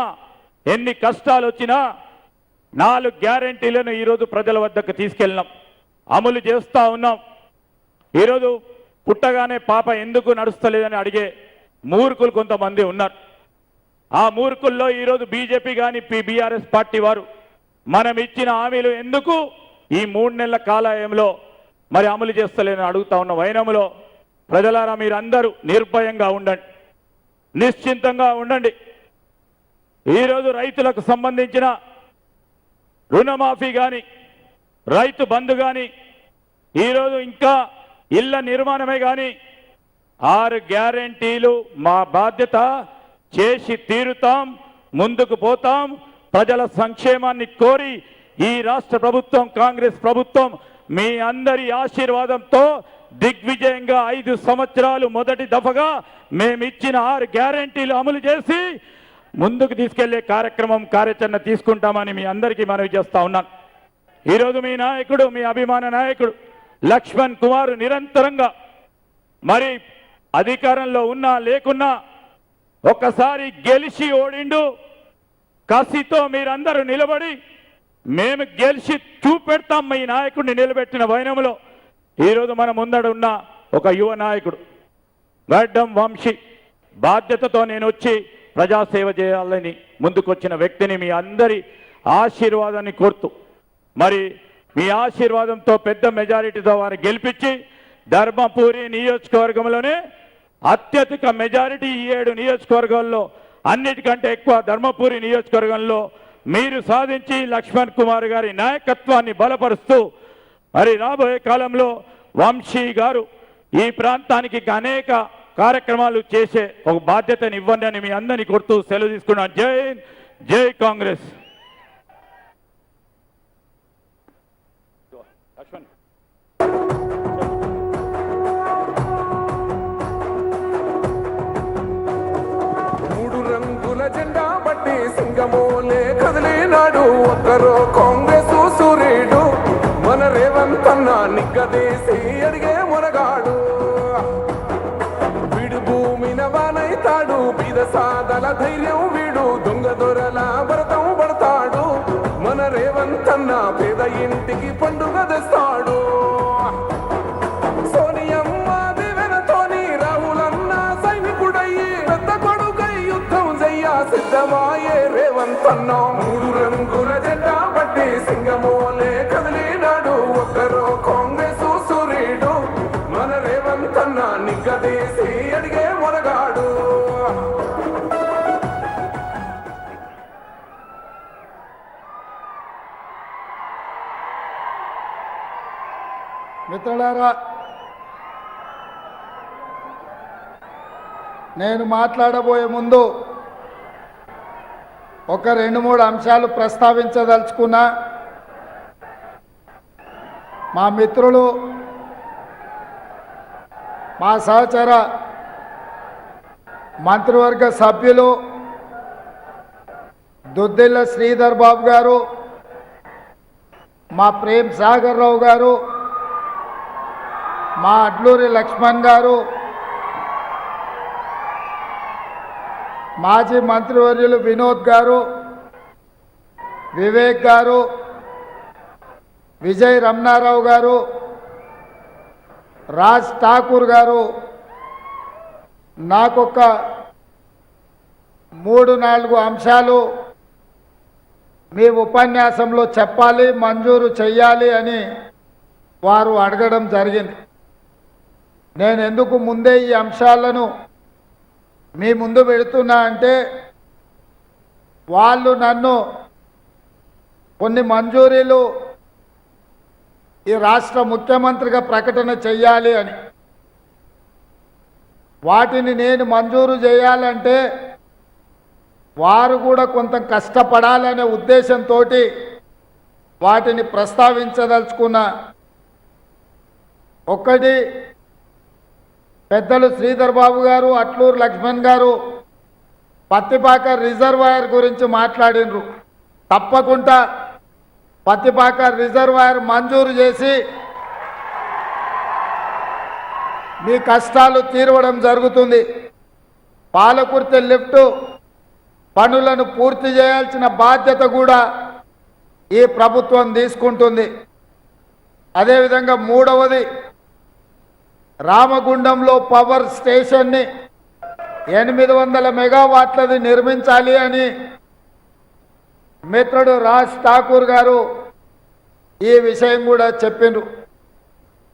ఎన్ని కష్టాలు వచ్చినా 4 గ్యారెంటీలను ఈరోజు ప్రజల వద్దకు తీసుకెళ్ళినాం, అమలు చేస్తూ ఉన్నాం. ఈరోజు పుట్టగానే పాప ఎందుకు నడుస్తలేదని అడిగే మూర్ఖులు కొంతమంది ఉన్నారు. ఆ మూర్ఖుల్లో ఈరోజు బీజేపీ కానీ బీఆర్ఎస్ పార్టీ వారు మనం ఇచ్చిన హామీలు ఎందుకు ఈ 3 నెలల కాలంలో మరి అమలు చేస్తలేదని అడుగుతా ఉన్న వైనంలో ప్రజలారా మీరందరూ నిర్భయంగా ఉండండి, నిశ్చింతంగా ఉండండి. ఈరోజు రైతులకు సంబంధించిన రుణమాఫీ కానీ రైతు బంధు కానీ ఈరోజు ఇంకా ఇళ్ల నిర్మాణమే కానీ 6 గ్యారెంటీలు మా బాధ్యత, చేసి తీరుతాం, ముందుకు పోతాం. ప్రజల సంక్షేమాన్ని కోరి ఈ రాష్ట్ర ప్రభుత్వం కాంగ్రెస్ ప్రభుత్వం మీ అందరి ఆశీర్వాదంతో దిగ్విజయంగా 5 సంవత్సరాలు మొదటి దఫగా మేమిచ్చిన 6 గ్యారెంటీలు అమలు చేసి ముందుకు తీసుకెళ్లే కార్యాచరణ తీసుకుంటామని మీ అందరికీ మనవి చేస్తా ఉన్నాను. ఈరోజు మీ నాయకుడు, మీ అభిమాన నాయకుడు లక్ష్మణ్ కుమార్ నిరంతరంగా మరి అధికారంలో ఉన్నా లేకున్నా ఒక్కసారి గెలిచి ఓడిండు. కసితో మీరందరూ నిలబడి మేము గెలిచి చూపెడతాం మీ నాయకుడిని నిలబెట్టిన వైనంలో ఈరోజు మన ముందడ ఉన్న ఒక యువ నాయకుడు గడ్డం వంశీ బాధ్యతతో నేను వచ్చి ప్రజాసేవ చేయాలని ముందుకొచ్చిన వ్యక్తిని మీ అందరి ఆశీర్వాదాన్ని కోరుతూ మరి మీ ఆశీర్వాదంతో పెద్ద మెజారిటీతో వారిని గెలిపించి ధర్మపురి నియోజకవర్గంలోనే అత్యధిక మెజారిటీ 7 నియోజకవర్గాల్లో అన్నిటికంటే ఎక్కువ ధర్మపురి నియోజకవర్గంలో మీరు సాధించి లక్ష్మణ్ కుమార్ గారి నాయకత్వాన్ని బలపరుస్తూ మరి రాబోయే కాలంలో వంశీ గారు ఈ ప్రాంతానికి అనేక కార్యక్రమాలు చేసే ఒక బాధ్యతను ఇవ్వండి అని మీ అందరినీ కోరుతూ సెలవు తీసుకున్నాను. జై హింద్, జై కాంగ్రెస్. లక్ష్మణ్ జెండా బట్టి సింగమోలే కదిలినాడు ఒక్కరో కాంగ్రెస్ సూర్యుడు మన రేవంత్ అన్న నిగ్గదీసి అడిగే మునగాడు. వీడు భూమిన వానైతాడు, బీద సాదల ధైర్యం వీడు, దొంగ దొరల భరతం పడతాడు. మన రేవంత్ అన్న పేద ఇంటికి పండుగ తెస్తాడు. సోనియమ్మ దివెనతోని రాహులన్న సైనికుడయ్యి పెద్ద కొడుకై యుద్ధం చెయ్య సిద్ధమాయే రేవంత్ అన్న. 3 రంగుల జెండా బట్టి సింగమోలే కదిలినాడు ఒక్కరో కాంగ్రెస్ సూర్యుడు మన రేవంత్ అన్న నిగ్గదీసి అడిగే మొనగాడు. మిత్రులారా, నేను మాట్లాడబోయే ముందు ఒక 2-3 అంశాలు ప్రస్తావించదలుచుకున్నా. మా మిత్రులు, మా సహచర మంత్రివర్గ సభ్యులు దుద్దిల్ల శ్రీధర్ బాబు గారు, మా ప్రేమ్ సాగర్ రావు గారు, మా అడ్లూరి లక్ష్మణ్ గారు, మాజీ మంత్రివర్యులు వినోద్ గారు, వివేక్ గారు, విజయ్ రమణారావు గారు, రాజ్ ఠాకూర్ గారు నాకొక 3-4 అంశాలు మీ ఉపన్యాసంలో చెప్పాలి, మంజూరు చెయ్యాలి అని వారు అడగడం జరిగింది. నేను ఎందుకు ముందే ఈ అంశాలను మీ ముందు పెడుతున్నా అంటే వాళ్ళు నన్ను కొన్ని మంజూరీలు ఈ రాష్ట్ర ముఖ్యమంత్రిగా ప్రకటన చెయ్యాలి అని, వాటిని నేను మంజూరు చేయాలంటే వారు కూడా కొంత కష్టపడాలనే ఉద్దేశంతో వాటిని ప్రస్తావించదలుచుకున్నా. ఒకటి, పెద్దలు శ్రీధర్ బాబు గారు, అట్లూరు లక్ష్మణ్ గారు పత్తిపాక రిజర్వాయర్ గురించి మాట్లాడినరు. తప్పకుండా పత్తిపాక రిజర్వాయర్ మంజూరు చేసి మీ కష్టాలు తీరవడం జరుగుతుంది. పాలకుర్తి లిఫ్ట్ పనులను పూర్తి చేయాల్సిన బాధ్యత కూడా ఈ ప్రభుత్వం తీసుకుంటుంది. అదేవిధంగా మూడవది, రామగుండంలో పవర్ స్టేషన్ని 800 మెగావాట్లది నిర్మించాలి అని మిత్రుడు రాజ్ ఠాకూర్ గారు ఈ విషయం కూడా చెప్పిండ్రు.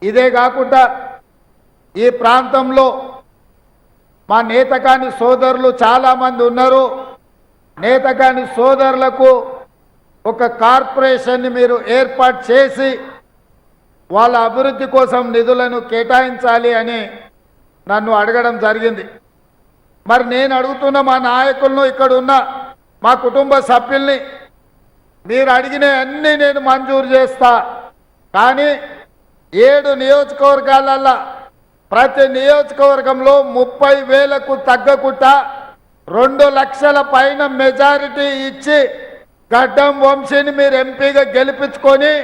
ఇదే కాకుండా ఈ ప్రాంతంలో మా నేతకాని సోదరులు చాలామంది ఉన్నారు. నేతకాని సోదరులకు ఒక కార్పొరేషన్ని మీరు ఏర్పాటు చేసి వాళ్ళ అభివృద్ధి కోసం నిధులను కేటాయించాలి అని నన్ను అడగడం జరిగింది. మరి నేను అడుగుతున్న మా నాయకులను, ఇక్కడ ఉన్న మా కుటుంబ సభ్యుల్ని, మీరు అడిగిన అన్నీ నేను మంజూరు చేస్తా. కానీ 7 నియోజకవర్గాలల్లో ప్రతి నియోజకవర్గంలో 30,000కు తగ్గకుండా 2 లక్షల పైన మెజారిటీ ఇచ్చి గడ్డం వంశీని మీరు ఎంపీగా గెలిపించుకొని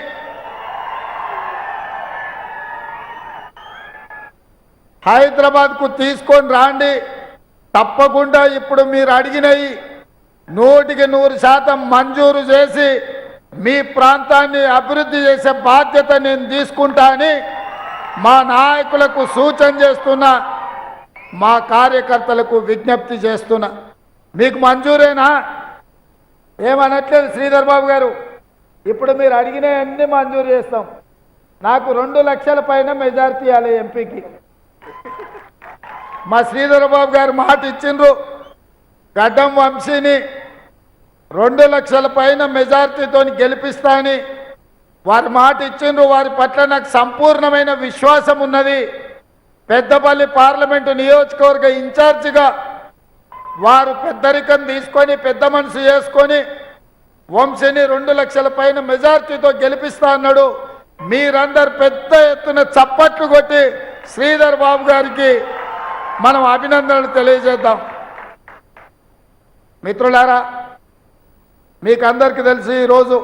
హైదరాబాద్కు తీసుకొని రాండి. తప్పకుండా ఇప్పుడు మీరు అడిగినవి 100% మంజూరు చేసి మీ ప్రాంతాన్ని అభివృద్ధి చేసే బాధ్యత నేను తీసుకుంటా అని మా నాయకులకు సూచన చేస్తున్నా, మా కార్యకర్తలకు విజ్ఞప్తి చేస్తున్నా. మీకు మంజూరేనా? ఏమనట్లేదు శ్రీధర్ బాబు గారు. ఇప్పుడు మీరు అడిగిన అన్ని మంజూరు చేస్తాం. నాకు 2 లక్షల పైన మెజారిటీ ఇవ్వాలి ఎంపీకి. మా శ్రీధర్ బాబు గారు మాట ఇచ్చిండ్రు, గడ్డం వంశీని 2 లక్షల పైన మెజారిటీతో గెలిపిస్తా అని వారి మాట ఇచ్చిండ్రు. వారి పట్ల నాకు సంపూర్ణమైన విశ్వాసం ఉన్నది. పెద్దపల్లి పార్లమెంటు నియోజకవర్గ ఇన్ఛార్జిగా వారు పెద్దరికం తీసుకొని పెద్ద మనసు చేసుకొని వంశీని 2 లక్షల పైన మెజారిటీతో గెలిపిస్తా అన్నాడు. మీరందరు పెద్ద ఎత్తున చప్పట్లు కొట్టి శ్రీధర్ బాబు గారికి మనం అభినందనలు తెలియజేద్దాం. మిత్రులారా, మీకు అందరికీ తెలిసి ఈరోజు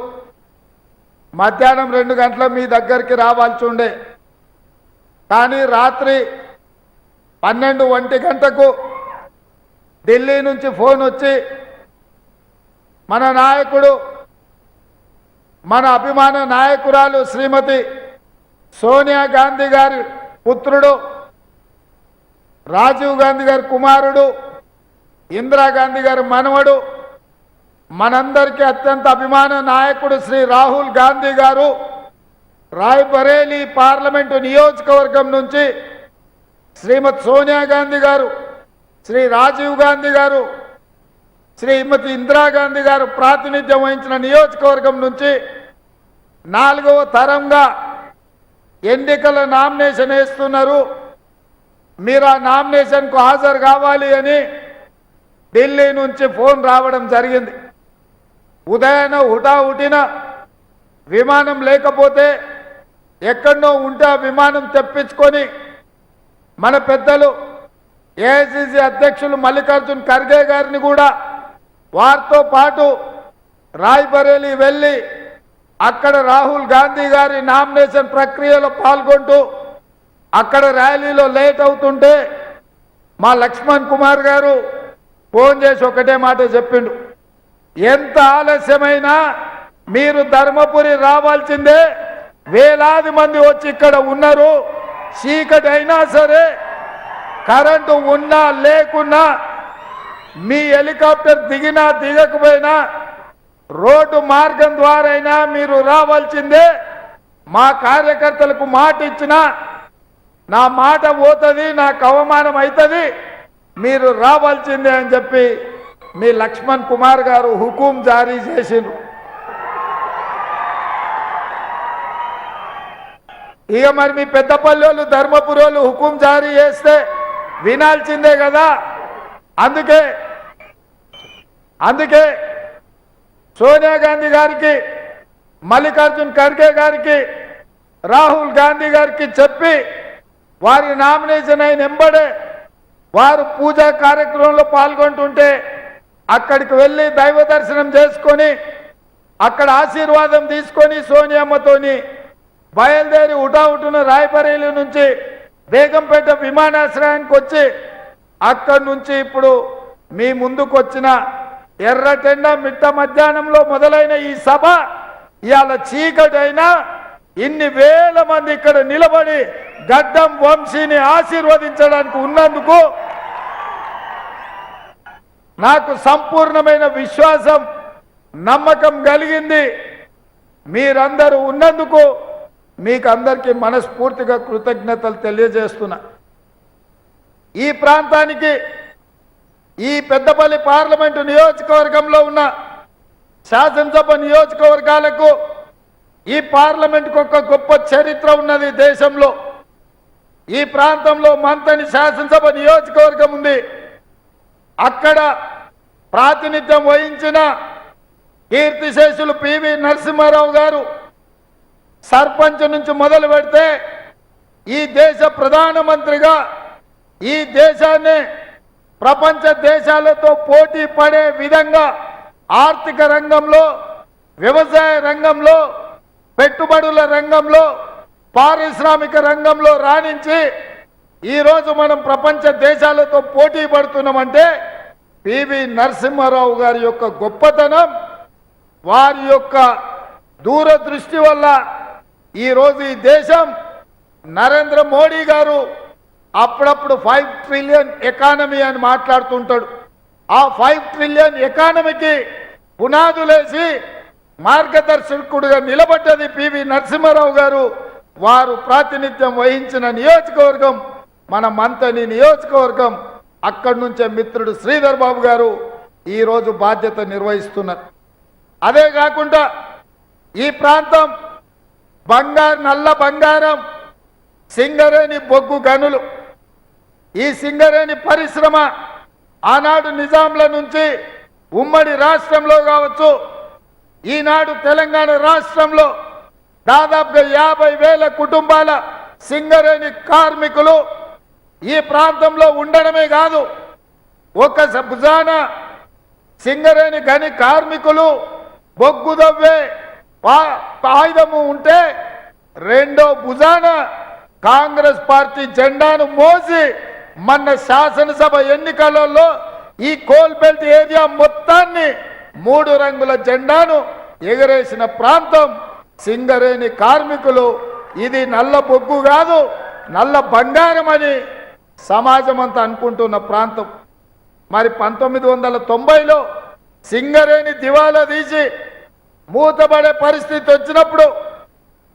మధ్యాహ్నం 2 గంటల మీ దగ్గరికి రావాల్సి ఉండే, కానీ రాత్రి 12-1 గంటకు ఢిల్లీ నుంచి ఫోన్ వచ్చి మన నాయకుడు, మన అభిమాన నాయకురాలు శ్రీమతి సోనియా గాంధీ గారి పుత్రుడు, రాజీవ్ గాంధీ గారి కుమారుడు, ఇందిరాగాంధీ గారి మనవడు, మనందరికీ అత్యంత అభిమాన నాయకుడు శ్రీ రాహుల్ గాంధీ గారు రాయ్బరేలీ పార్లమెంటు నియోజకవర్గం నుంచి శ్రీమతి సోనియా గాంధీ గారు, శ్రీ రాజీవ్ గాంధీ గారు, శ్రీమతి ఇందిరాగాంధీ గారు ప్రాతినిధ్యం వహించిన నియోజకవర్గం నుంచి 4వ తరంగా ఎన్నికల నామినేషన్ వేస్తున్నారు. మీరు ఆ నామినేషన్కు హాజరు కావాలి అని ఢిల్లీ నుంచి ఫోన్ రావడం జరిగింది. ఉదయాన హుటాహుటిన విమానం లేకపోతే ఎక్కడో ఉంటే ఆ విమానం తెప్పించుకొని మన పెద్దలు ఏఐసిసి అధ్యక్షులు మల్లికార్జున్ ఖర్గే గారిని కూడా వారితో పాటు రాయ్బరేలీ వెళ్ళి అక్కడ రాహుల్ గాంధీ గారి నామినేషన్ ప్రక్రియలో పాల్గొంటూ అక్కడ ర్యాలీలో లేట్ అవుతుంటే మా లక్ష్మణ్ కుమార్ గారు ఫోన్ చేసి ఒకటే మాట చెప్పిండు, ఎంత ఆలస్యమైనా మీరు ధర్మపురి రావాల్సిందే, వేలాది మంది వచ్చి ఇక్కడ ఉన్నారు, చీకటి అయినా సరే కరెంటు ఉన్నా లేకున్నా మీ హెలికాప్టర్ దిగినా దిగకపోయినా రోడ్డు మార్గం ద్వారా అయినా మీరు రావాల్సిందే, మా కార్యకర్తలకు మాట ఇచ్చినా నా మాట పోతుంది, నాకు అవమానం అవుతుంది, మీరు రావాల్సిందే అని చెప్పి మీ లక్ష్మణ్ కుమార్ గారు హుకుం జారీ చేసిండ్రు. ఇక మరి మీ పెద్దపల్లి ధర్మపురోలు హుకుం జారీ చేస్తే వినాల్సిందే కదా. అందుకే సోనియా గాంధీ గారికి, మల్లికార్జున్ ఖర్గే గారికి, రాహుల్ గాంధీ గారికి చెప్పి వారి నామినేషన్ అయిన వెంబడే వారు పూజా కార్యక్రమంలో పాల్గొంటుంటే అక్కడికి వెళ్ళి దైవ దర్శనం చేసుకొని అక్కడ ఆశీర్వాదం తీసుకొని సోనియమ్మతోని బయలుదేరి ఉటావుటున రాయబరేలి నుంచి బేగంపేట విమానాశ్రయానికి వచ్చి అక్కడి నుంచి ఇప్పుడు మీ ముందుకు వచ్చిన ఎర్రటెండ మిట్ట మధ్యాహ్నంలో మొదలైన ఈ సభ ఇవాళ చీకటైనా ఇన్ని వేల మంది ఇక్కడ నిలబడి గడ్డం వంశీని ఆశీర్వదించడానికి ఉన్నందుకు నాకు సంపూర్ణమైన విశ్వాసం నమ్మకం కలిగింది. మీరందరూ ఉన్నందుకు మీకు అందరికీ మనస్ఫూర్తిగా కృతజ్ఞతలు తెలియజేస్తున్నా. ఈ ప్రాంతానికి ఈ పెద్దపల్లి పార్లమెంటు నియోజకవర్గంలో ఉన్న శాసనసభ నియోజకవర్గాలకు ఈ పార్లమెంటుకు ఒక గొప్ప చరిత్ర ఉన్నది దేశంలో. ఈ ప్రాంతంలో మంతని శాసనసభ నియోజకవర్గం ఉంది. అక్కడ ప్రాతినిధ్యం వహించిన కీర్తిశేషులు పివి నరసింహారావు గారు సర్పంచ్ నుంచి మొదలు పెడితే ఈ దేశ ప్రధానమంత్రిగా ఈ దేశాన్ని ప్రపంచ దేశాలతో పోటీ పడే విధంగా ఆర్థిక రంగంలో, వ్యవసాయ రంగంలో, పెట్టుబడుల రంగంలో, పారిశ్రామిక రంగంలో రాణించి ఈరోజు మనం ప్రపంచ దేశాలతో పోటీ పడుతున్నామంటే పివి నరసింహారావు గారి యొక్క గొప్పతనం, వారి యొక్క దూరదృష్టి వల్ల ఈరోజు ఈ దేశం నరేంద్ర మోడీ గారు అప్పుడప్పుడు 5 ట్రిలియన్ ఎకానమీ అని మాట్లాడుతుంటాడు. ఆ 5 ట్రిలియన్ ఎకానమీకి పునాదులేసి మార్గదర్శకుడుగా నిలబడ్డది పివి నరసింహారావు గారు. వారు ప్రాతినిధ్యం వహించిన నియోజకవర్గం మన మంతని నియోజకవర్గం. అక్కడి నుంచే మిత్రుడు శ్రీధర్ బాబు గారు ఈరోజు బాధ్యత నిర్వహిస్తున్నారు. అదే కాకుండా ఈ ప్రాంతం నల్ల బంగారం, సింగరేణి బొగ్గు గనులు, ఈ సింగరేణి పరిశ్రమ ఆనాడు నిజాంల నుంచి ఉమ్మడి రాష్ట్రంలో కావచ్చు, ఈనాడు తెలంగాణ రాష్ట్రంలో దాదాపుగా 50,000 కుటుంబాల సింగరేణి కార్మికులు ఈ ప్రాంతంలో ఉండడమే కాదు, ఒక భుజాన సింగరేణి గని కార్మికులు బొగ్గు దవ్వే ఆయుధము ఉంటే రెండో భుజాన కాంగ్రెస్ పార్టీ జెండాను మోసి మన శాసనసభ ఎన్నికలలో ఈ కోల్బెల్ట్ ఏరియా మొత్తాన్ని 3 రంగుల జెండాను ఎగరేసిన ప్రాంతం సింగరేణి కార్మికులు. ఇది నల్ల బొగ్గు కాదు, నల్ల బంగారం అని సమాజం అంతా అనుకుంటున్న ప్రాంతం. మరి 1990లో సింగరేణి దివాలా తీసి మూతపడే పరిస్థితి వచ్చినప్పుడు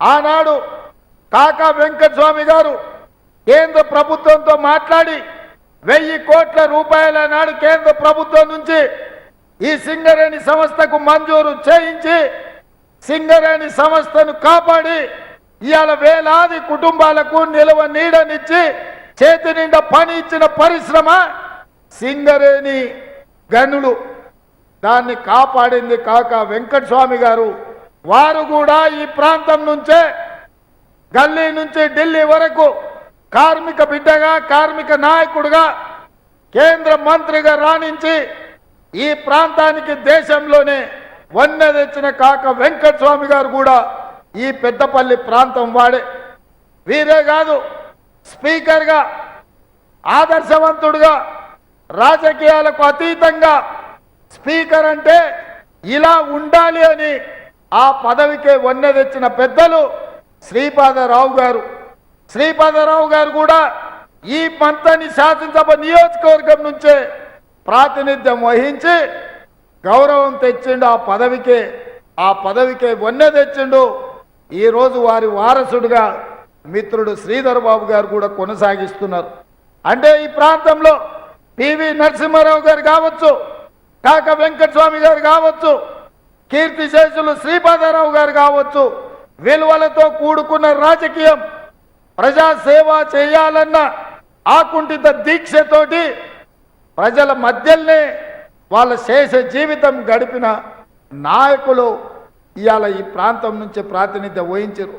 ఆనాడు కాకా వెంకటస్వామి గారు కేంద్ర ప్రభుత్వంతో మాట్లాడి 1000 కోట్ల రూపాయల నాడు కేంద్ర ప్రభుత్వం నుంచి ఈ సింగరేణి సంస్థకు మంజూరు చేయించి సింగరేణి సంస్థను కాపాడి ఇవాళ వేలాది కుటుంబాలకు నిలవ నీడనిచ్చి చేతి నిండా పని ఇచ్చిన పరిశ్రమ సింగరేణి గనులు. దాన్ని కాపాడింది కాకా వెంకటస్వామి గారు. వారు కూడా ఈ ప్రాంతం నుంచే గల్లీ నుంచి ఢిల్లీ వరకు కార్మిక బిడ్డగా, కార్మిక నాయకుడుగా, కేంద్ర మంత్రిగా రాణించి ఈ ప్రాంతానికి దేశంలోనే వన్నె తెచ్చిన కాకా వెంకటస్వామి గారు కూడా ఈ పెద్దపల్లి ప్రాంతం వాడే. వీరే కాదు, స్పీకర్గా ఆదర్శవంతుడుగా, రాజకీయాలకు అతీతంగా స్పీకర్ అంటే ఇలా ఉండాలి అని ఆ పదవికే వన్నె తెచ్చిన పెద్దలు శ్రీపాదరావు గారు. శ్రీపాదరావు గారు కూడా ఈ మంతని శాసనసభ నియోజకవర్గం నుంచే ప్రాతినిధ్యం వహించి గౌరవం తెచ్చిండు. ఆ పదవికే వన్నె తెచ్చిండు. ఈరోజు వారి వారసుడుగా మిత్రుడు శ్రీధర్ బాబు గారు కూడా కొనసాగిస్తున్నారు. అంటే ఈ ప్రాంతంలో పివి నరసింహారావు గారు కావచ్చు, కాకా వెంకటస్వామి గారు కావచ్చు, కీర్తిశేషులు శ్రీపాదరావు గారు కావచ్చు, విలువలతో కూడుకున్న రాజకీయం, ప్రజాసేవ చేయాలన్న ఆకుంఠిత దీక్షతోటి ప్రజల మధ్యలోనే వాళ్ళ శేష జీవితం గడిపిన నాయకులు ఇవాళ ఈ ప్రాంతం నుంచి ప్రాతినిధ్యం వహించారు.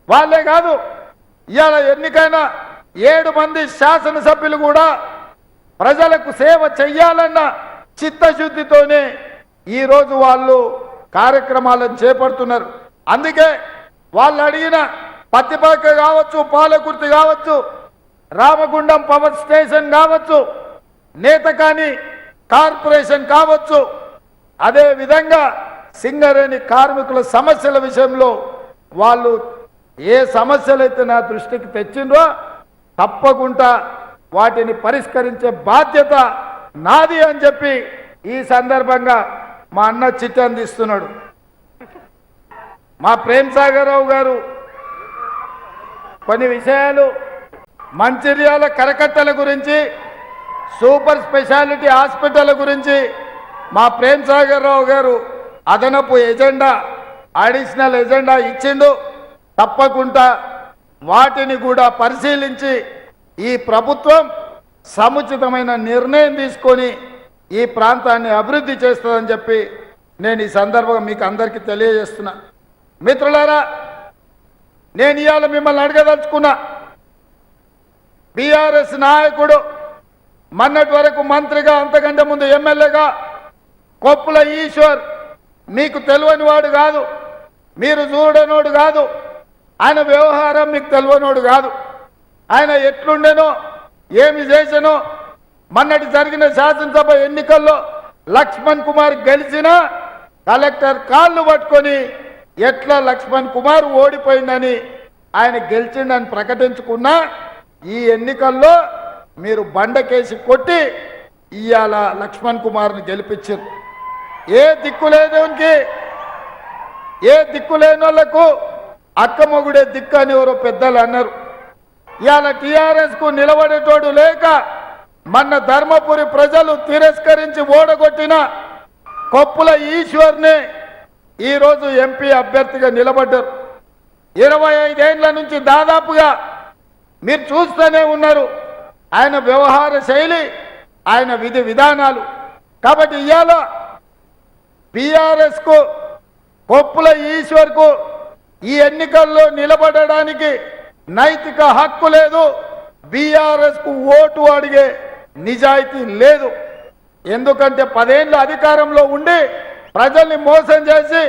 వాళ్ళే కాదు, ఇవాళ ఎన్నికైన 7 మంది శాసనసభ్యులు కూడా ప్రజలకు సేవ చెయ్యాలన్న చిత్తశుద్ధితోనే ఈరోజు వాళ్ళు కార్యక్రమాలను చేపడుతున్నారు. అందుకే వాళ్ళు అడిగిన పత్తిపాక కావచ్చు, పాలకుర్తి కావచ్చు, రామగుండం పవర్ స్టేషన్ కావచ్చు, నేతకాని కార్పొరేషన్ కావచ్చు, అదే విధంగా సింగరేణి కార్మికుల సమస్యల విషయంలో వాళ్ళు ఏ సమస్యలైతే నా దృష్టికి తెచ్చిండ్రో తప్పకుండా వాటిని పరిష్కరించే బాధ్యత నాది అని చెప్పి ఈ సందర్భంగా మా అన్న చిట్టి అందిస్తున్నాడు. మా ప్రేమ్ సాగర్ రావు గారు కొన్ని విషయాలు మంచిర్యాల కరకట్టల గురించి, సూపర్ స్పెషాలిటీ హాస్పిటల్ గురించి మా ప్రేమ్ సాగర్ రావు గారు అదనపు ఎజెండా, అడిషనల్ ఎజెండా ఇచ్చిండు. తప్పకుండా వాటిని కూడా పరిశీలించి ఈ ప్రభుత్వం సముచితమైన నిర్ణయం తీసుకొని ఈ ప్రాంతాన్ని అభివృద్ధి చేస్తుందని చెప్పి నేను ఈ సందర్భంగా మీకు అందరికీ తెలియజేస్తున్నా. మిత్రులారా, నేను ఇవాళ మిమ్మల్ని అడగదలుచుకున్నా. బీఆర్ఎస్ నాయకుడు మొన్నటి వరకు మంత్రిగా, అంతకంటే ముందు ఎమ్మెల్యేగా కొప్పుల ఈశ్వర్ మీకు తెలియని వాడు కాదు, మీరు చూడనోడు కాదు, ఆయన వ్యవహారం మీకు తెలియనోడు కాదు. ఆయన ఎట్లుండెనో, ఏమి చేసెనో, మొన్నటి జరిగిన శాసనసభ ఎన్నికల్లో లక్ష్మణ్ కుమార్ గెలిచినా కలెక్టర్ కాళ్ళు పట్టుకొని ఎట్లా లక్ష్మణ్ కుమార్ ఓడిపోయిందని ఆయన గెలిచిండని ప్రకటించుకున్నా ఈ ఎన్నికల్లో మీరు బండకేసి కొట్టి ఇవాళ లక్ష్మణ్ కుమార్ని గెలిపించారు. ఏ దిక్కులేనికి, ఏ దిక్కులేని వాళ్లకు అక్కమొగుడే దిక్కు అని ఎవరో పెద్దలు అన్నారు. ఇవాళ టీఆర్ఎస్కు నిలబడేటోడు లేక మొన్న ధర్మపురి ప్రజలు తిరస్కరించి ఓడగొట్టిన కొప్పుల ఈశ్వర్ని ఈరోజు ఎంపీ అభ్యర్థిగా నిలబడ్డారు. 25 ఏళ్ల నుంచి దాదాపుగా మీరు చూస్తూనే ఉన్నారు ఆయన వ్యవహార శైలి, ఆయన విధి విధానాలు. కాబట్టి ఇవాళ బీఆర్ఎస్కు, కొప్పుల ఈశ్వర్కు ఈ ఎన్నికల్లో నిలబడడానికి నైతిక హక్కు లేదు. బీఆర్ఎస్కు ఓటు అడిగే నిజాయితీ లేదు. ఎందుకంటే 10 ఏళ్ళు అధికారంలో ఉండి ప్రజల్ని మోసం చేసి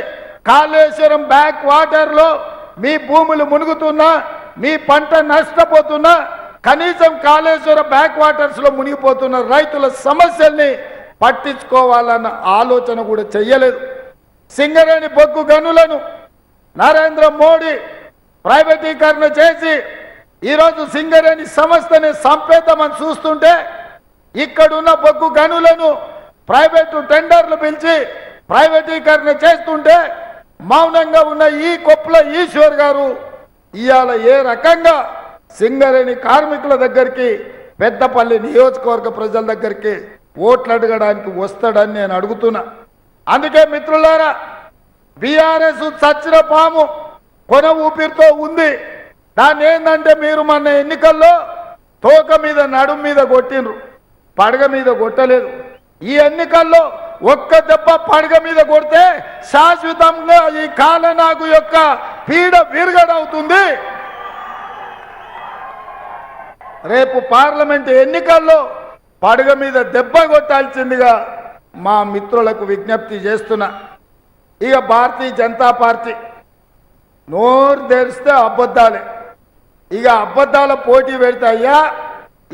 కాళేశ్వరం బ్యాక్ వాటర్లో మీ భూములు మునుగుతున్నా, మీ పంట నష్టపోతున్నా, కనీసం కాళేశ్వరం బ్యాక్ వాటర్స్లో మునిగిపోతున్న రైతుల సమస్యల్ని పట్టించుకోవాలన్న ఆలోచన కూడా చెయ్యలేదు. సింగరేణి బొగ్గు గనులను నరేంద్ర మోడీ ప్రైవేటీకరణ చేసి ఈరోజు సింగరేణి సంస్థని సంపేద్దామని చూస్తుంటే, ఇక్కడున్న బొగ్గు గనులను ప్రైవేటు టెండర్లు పిలిచి ప్రైవేటీకరణ చేస్తుంటే మౌనంగా ఉన్న ఈ కొప్పుల ఈశ్వర్ గారు ఇవాళ ఏ రకంగా సింగరేణి కార్మికుల దగ్గరికి, పెద్దపల్లి నియోజకవర్గ ప్రజల దగ్గరికి ఓట్లు అడగడానికి వస్తాడని నేను అడుగుతున్నా. అందుకే మిత్రులారా, బీఆర్ఎస్ చచ్చిన పాము కొన ఊపిరితో ఉంది. దాన్ని ఏంటంటే మీరు మన ఎన్నికల్లో తోక మీద, నడుం మీద కొట్టిండ్రు, పడగ మీద కొట్టలేదు. ఈ ఎన్నికల్లో ఒక్క దెబ్బ పడగ మీద కొడితే శాశ్వతంగా ఈ కాలనాగు యొక్క పీడ విరగడవుతుంది. రేపు పార్లమెంట్ ఎన్నికల్లో పడగ మీద దెబ్బ కొట్టాల్సిందిగా మా మిత్రులకు విజ్ఞప్తి చేస్తున్నా. ఇక భారతీయ జనతా పార్టీ నోరు తెరిస్తే అబద్ధాలే. ఇక అబద్ధాల పోటీ పెడితే అయ్యా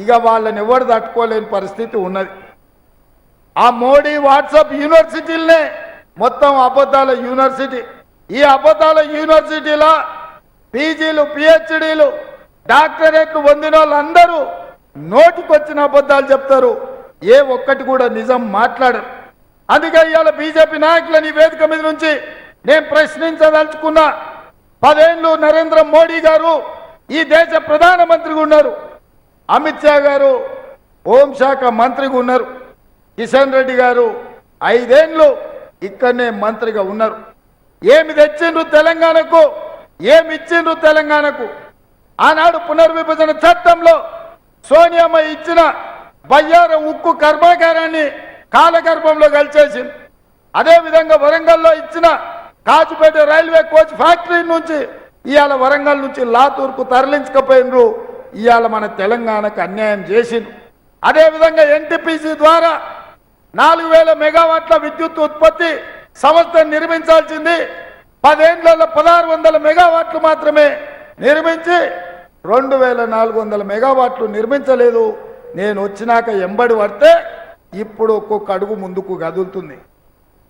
ఇక వాళ్ళని ఎవరు తట్టుకోలేని పరిస్థితి ఉన్నది. ఆ మోడీ వాట్సాప్ యూనివర్సిటీలనే మొత్తం అబద్ధాల యూనివర్సిటీ. ఈ అబద్ధాల యూనివర్సిటీలో పీజీలు, పిహెచ్డీలు, డాక్టరేట్లు పొందిన వాళ్ళందరూ నోటికొచ్చిన అబద్ధాలు చెప్తారు, ఏ ఒక్కటి కూడా నిజం మాట్లాడరు. అందుకే ఇవాళ బీజేపీ నాయకులని వేదిక మీద నుంచి నేను ప్రశ్నించదలుచుకున్నా. 10 ఏళ్ళు నరేంద్ర మోడీ గారు ఈ దేశ ప్రధానమంత్రిగా ఉన్నారు, అమిత్ షా గారు హోంశాఖ మంత్రిగా ఉన్నారు, కిషన్ రెడ్డి గారు 5 ఏళ్ళు ఇక్కడనే మంత్రిగా ఉన్నారు. ఏమి తెచ్చిండ్రు తెలంగాణకు, ఏమి ఇచ్చిండ్రు తెలంగాణకు? ఆనాడు పునర్విభజన చట్టంలో సోనియామ్మ ఇచ్చిన బయ్యారం ఉక్కు కర్మాగారాన్ని కాలగర్భంలో కలిచేసింది. అదేవిధంగా వరంగల్లో ఇచ్చిన కాజుపేట రైల్వే కోచ్ ఫ్యాక్టరీ నుంచి ఇవాళ వరంగల్ నుంచి లాతూర్కు తరలించకపోయినరు. ఇవాళ మన తెలంగాణకు అన్యాయం చేసిండ్రు. అదేవిధంగా ఎన్టీపీసీ ద్వారా 4000 మెగావాట్ల విద్యుత్ ఉత్పత్తి సంస్థను నిర్మించాల్సింది 10 ఏళ్లలో 1600 మెగావాట్లు మాత్రమే నిర్మించి 2400 మెగావాట్లు నిర్మించలేదు. నేను వచ్చినాక ఎంబడి పడితే ఇప్పుడు ఒక్కొక్క అడుగు ముందుకు కదులుతుంది.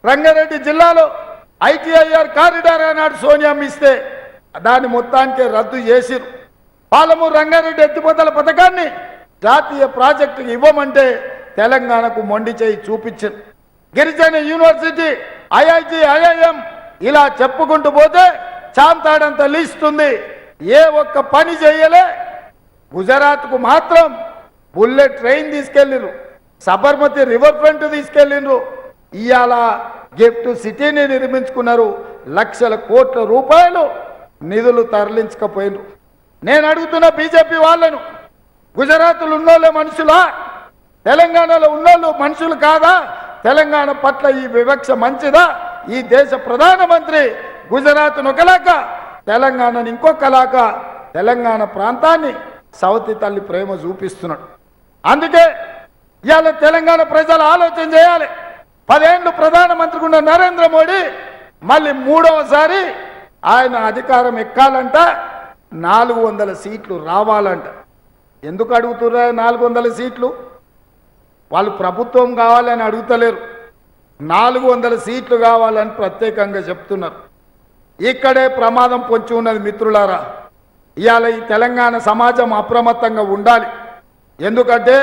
రంగారెడ్డి జిల్లాలో ఐటీఐఆర్ కారిడార్ అన్నాడు సోనియా ఇస్తే దాన్ని మొత్తానికి రద్దు చేసిరు. పాలమూరు రంగారెడ్డి ఎత్తిపోతల పథకాన్ని జాతీయ ప్రాజెక్టుకి ఇవ్వమంటే తెలంగాణకు మొండి చేయి చూపించారు. గిరిజన యూనివర్సిటీ, ఐఐటి, ఐఐఎం ఇలా చెప్పుకుంటూ పోతే చాంతాడంత లిస్ట్ ఉంది. ఏ ఒక్క పని చేయలే. గుజరాత్కు మాత్రం బుల్లెట్ ట్రైన్ తీసుకెళ్ళిరు, సబర్మతి రివర్ ఫ్రంట్ తీసుకెళ్ళిండ్రు. ఇవాళ గిఫ్ట్ సిటీని నిర్మించుకున్నారు. లక్షల కోట్ల రూపాయలు నిధులు తరలించకపోయినరు. నేను అడుగుతున్న బీజేపీ వాళ్ళను, గుజరాత్లో ఉన్నోళ్ళే మనుషులా? తెలంగాణలో ఉన్నోళ్ళు మనుషులు కాదా? తెలంగాణ పట్ల ఈ వివక్ష మంచిదా? ఈ దేశ ప్రధానమంత్రి గుజరాత్ను ఒకలాక తెలంగాణను ఇంకొకలాక తెలంగాణ ప్రాంతాన్ని సవతి తల్లి ప్రేమ చూపిస్తున్నాడు. అందుకే ఇవాళ తెలంగాణ ప్రజలు ఆలోచన చేయాలి. 10 ఏళ్ళు ప్రధానమంత్రిగా ఉన్న నరేంద్ర మోడీ మళ్ళీ 3వసారి ఆయన అధికారం ఎక్కాలంట, 400 సీట్లు రావాలంట. ఎందుకు అడుగుతున్నారు 400 సీట్లు? వాళ్ళు ప్రభుత్వం కావాలని అడుగుతలేరు, 400 సీట్లు కావాలని ప్రత్యేకంగా చెప్తున్నారు. ఇక్కడే ప్రమాదం పొంచి ఉన్నది మిత్రులారా. ఇవాళ ఈ తెలంగాణ సమాజం అప్రమత్తంగా ఉండాలి. ఎందుకంటే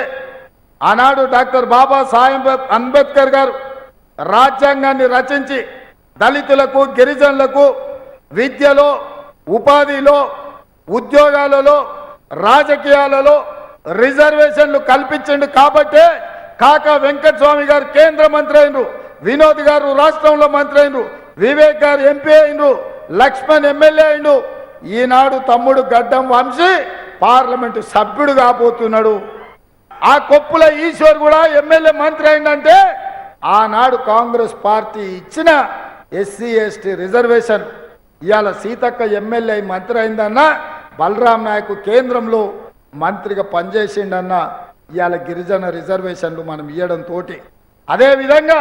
ఆనాడు డాక్టర్ బాబాసాహెబ్ అంబేద్కర్ గారు రాజ్యాంగాన్ని రచించి దళితులకు, గిరిజనులకు విద్యలో, ఉపాధిలో, ఉద్యోగాలలో, రాజకీయాలలో రిజర్వేషన్లు కల్పించండి. కాబట్టే కాకా వెంకటస్వామి గారు కేంద్ర మంత్రి అయినరు, వినోద్ గారు రాష్ట్రంలో మంత్రి అయినరు, వివేక్ గారు ఎంపీ అయినరు, లక్ష్మణ్ ఎమ్మెల్యే అయినరు. ఈనాడు తమ్ముడు గడ్డం వంశీ పార్లమెంటు సభ్యుడు కాబోతున్నాడు. ఆ కొప్పుల ఈశ్వర్ కూడా ఎమ్మెల్యే మంత్రి అయిందంటే ఆనాడు కాంగ్రెస్ పార్టీ ఇచ్చిన ఎస్సీ ఎస్టీ రిజర్వేషన్. ఇవాళ సీతక్క ఎమ్మెల్యే మంత్రి అయిందన్నా, బలరాం నాయక్ కేంద్రంలో మంత్రిగా పనిచేసిండన్న. ఇవాళ గిరిజన రిజర్వేషన్లు మనం ఇవ్వడంతో అదేవిధంగా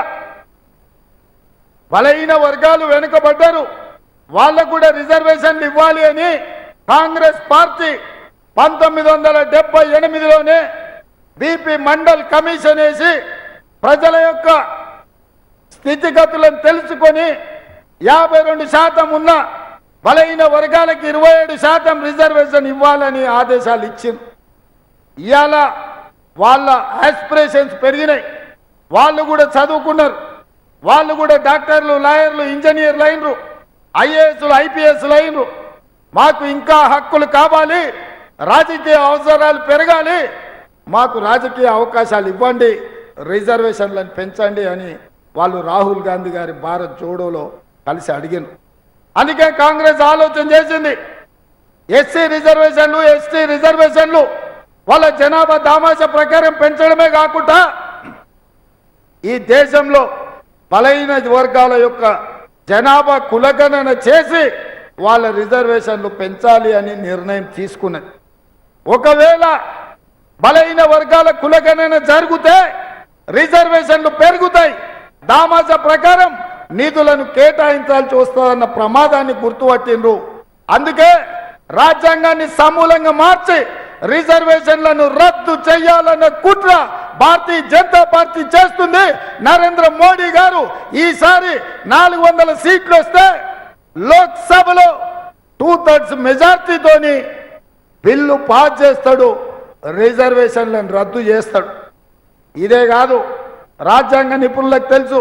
బలహీన వర్గాలు వెనుకబడ్డారు, వాళ్ళకు కూడా రిజర్వేషన్లు ఇవ్వాలి అని కాంగ్రెస్ పార్టీ 1978లోనే బీపీ మండల్ కమిషన్ వేసి ప్రజల యొక్క స్థితిగతులను తెలుసుకొని 52% ఉన్న బలహీన వర్గాలకు 27% రిజర్వేషన్ ఇవ్వాలని ఆదేశాలు ఇచ్చింది. ఇవాళ వాళ్ళ ఆస్పిరేషన్స్ పెరిగినాయి. వాళ్ళు కూడా చదువుకున్నారు, వాళ్ళు కూడా డాక్టర్లు, లాయర్లు, ఇంజనీర్లు అయినరు, ఐఏఎస్లు, ఐపీఎస్లు అయినరు. మాకు ఇంకా హక్కులు కావాలి, రాజకీయ అవసరాలు పెరగాలి, మాకు రాజకీయ అవకాశాలు ఇవ్వండి, రిజర్వేషన్లను పెంచండి అని వాళ్ళు రాహుల్ గాంధీ గారి భారత్ జోడోలో కలిసి అడిగారు. అందుకే కాంగ్రెస్ ఆలోచన చేసింది, ఎస్సీ రిజర్వేషన్లు, ఎస్టీ రిజర్వేషన్లు వాళ్ళ జనాభా దామాష ప్రకారం పెంచడమే కాకుండా ఈ దేశంలో బలహీన వర్గాల యొక్క జనాభా కులగణన చేసి వాళ్ళ రిజర్వేషన్లు పెంచాలి అని నిర్ణయం తీసుకున్నది. ఒకవేళ బలహీన వర్గాల కులగణన జరిగితే రిజర్వేషన్లు పెరుగుతాయి, దామాష ప్రకారం నిధులను కేటాయించాల్సి వస్తుందన్న ప్రమాదాన్ని గుర్తుపట్టిండ్రు. అందుకే రాజ్యాంగాన్ని సమూలంగా మార్చి రిజర్వేషన్లను రద్దు చేయాలన్న కుట్ర భారతీయ జనతా పార్టీ చేస్తుంది. నరేంద్ర మోడీ గారు ఈసారి 400 సీట్లు వస్తే లోక్సభలో 2/3 మెజార్టీతోని బిల్లు పాస్ చేస్తాడు, రిజర్వేషన్లను రద్దు చేస్తాడు. ఇదే కాదు, రాజ్యాంగ నిపుణులకు తెలుసు,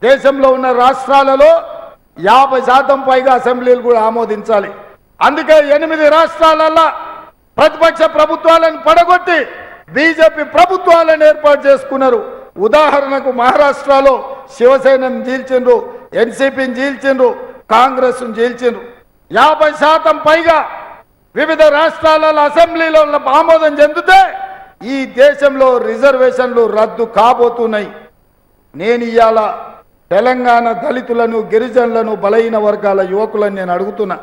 దేశంలో ఉన్న రాష్ట్రాలలో 50% పైగా అసెంబ్లీలు కూడా ఆమోదించాలి. అందుకే 8 రాష్ట్రాలలో ప్రతిపక్ష ప్రభుత్వాలను పడగొట్టి బీజేపీ ప్రభుత్వాలను ఏర్పాటు చేసుకున్నారు. ఉదాహరణకు మహారాష్ట్రలో శివసేనను చీల్చిండ్రు, ఎన్సీపీని చీల్చిండ్రు, కాంగ్రెస్ చీల్చిండ్రు. 50% పైగా వివిధ రాష్ట్రాలలో అసెంబ్లీలో ఆమోదం చెందితే ఈ దేశంలో రిజర్వేషన్లు రద్దు కాబోతున్నాయి. నేను ఇవాళ తెలంగాణ దళితులను, గిరిజనులను, బలహీన వర్గాల యువకులను నేను అడుగుతున్నా,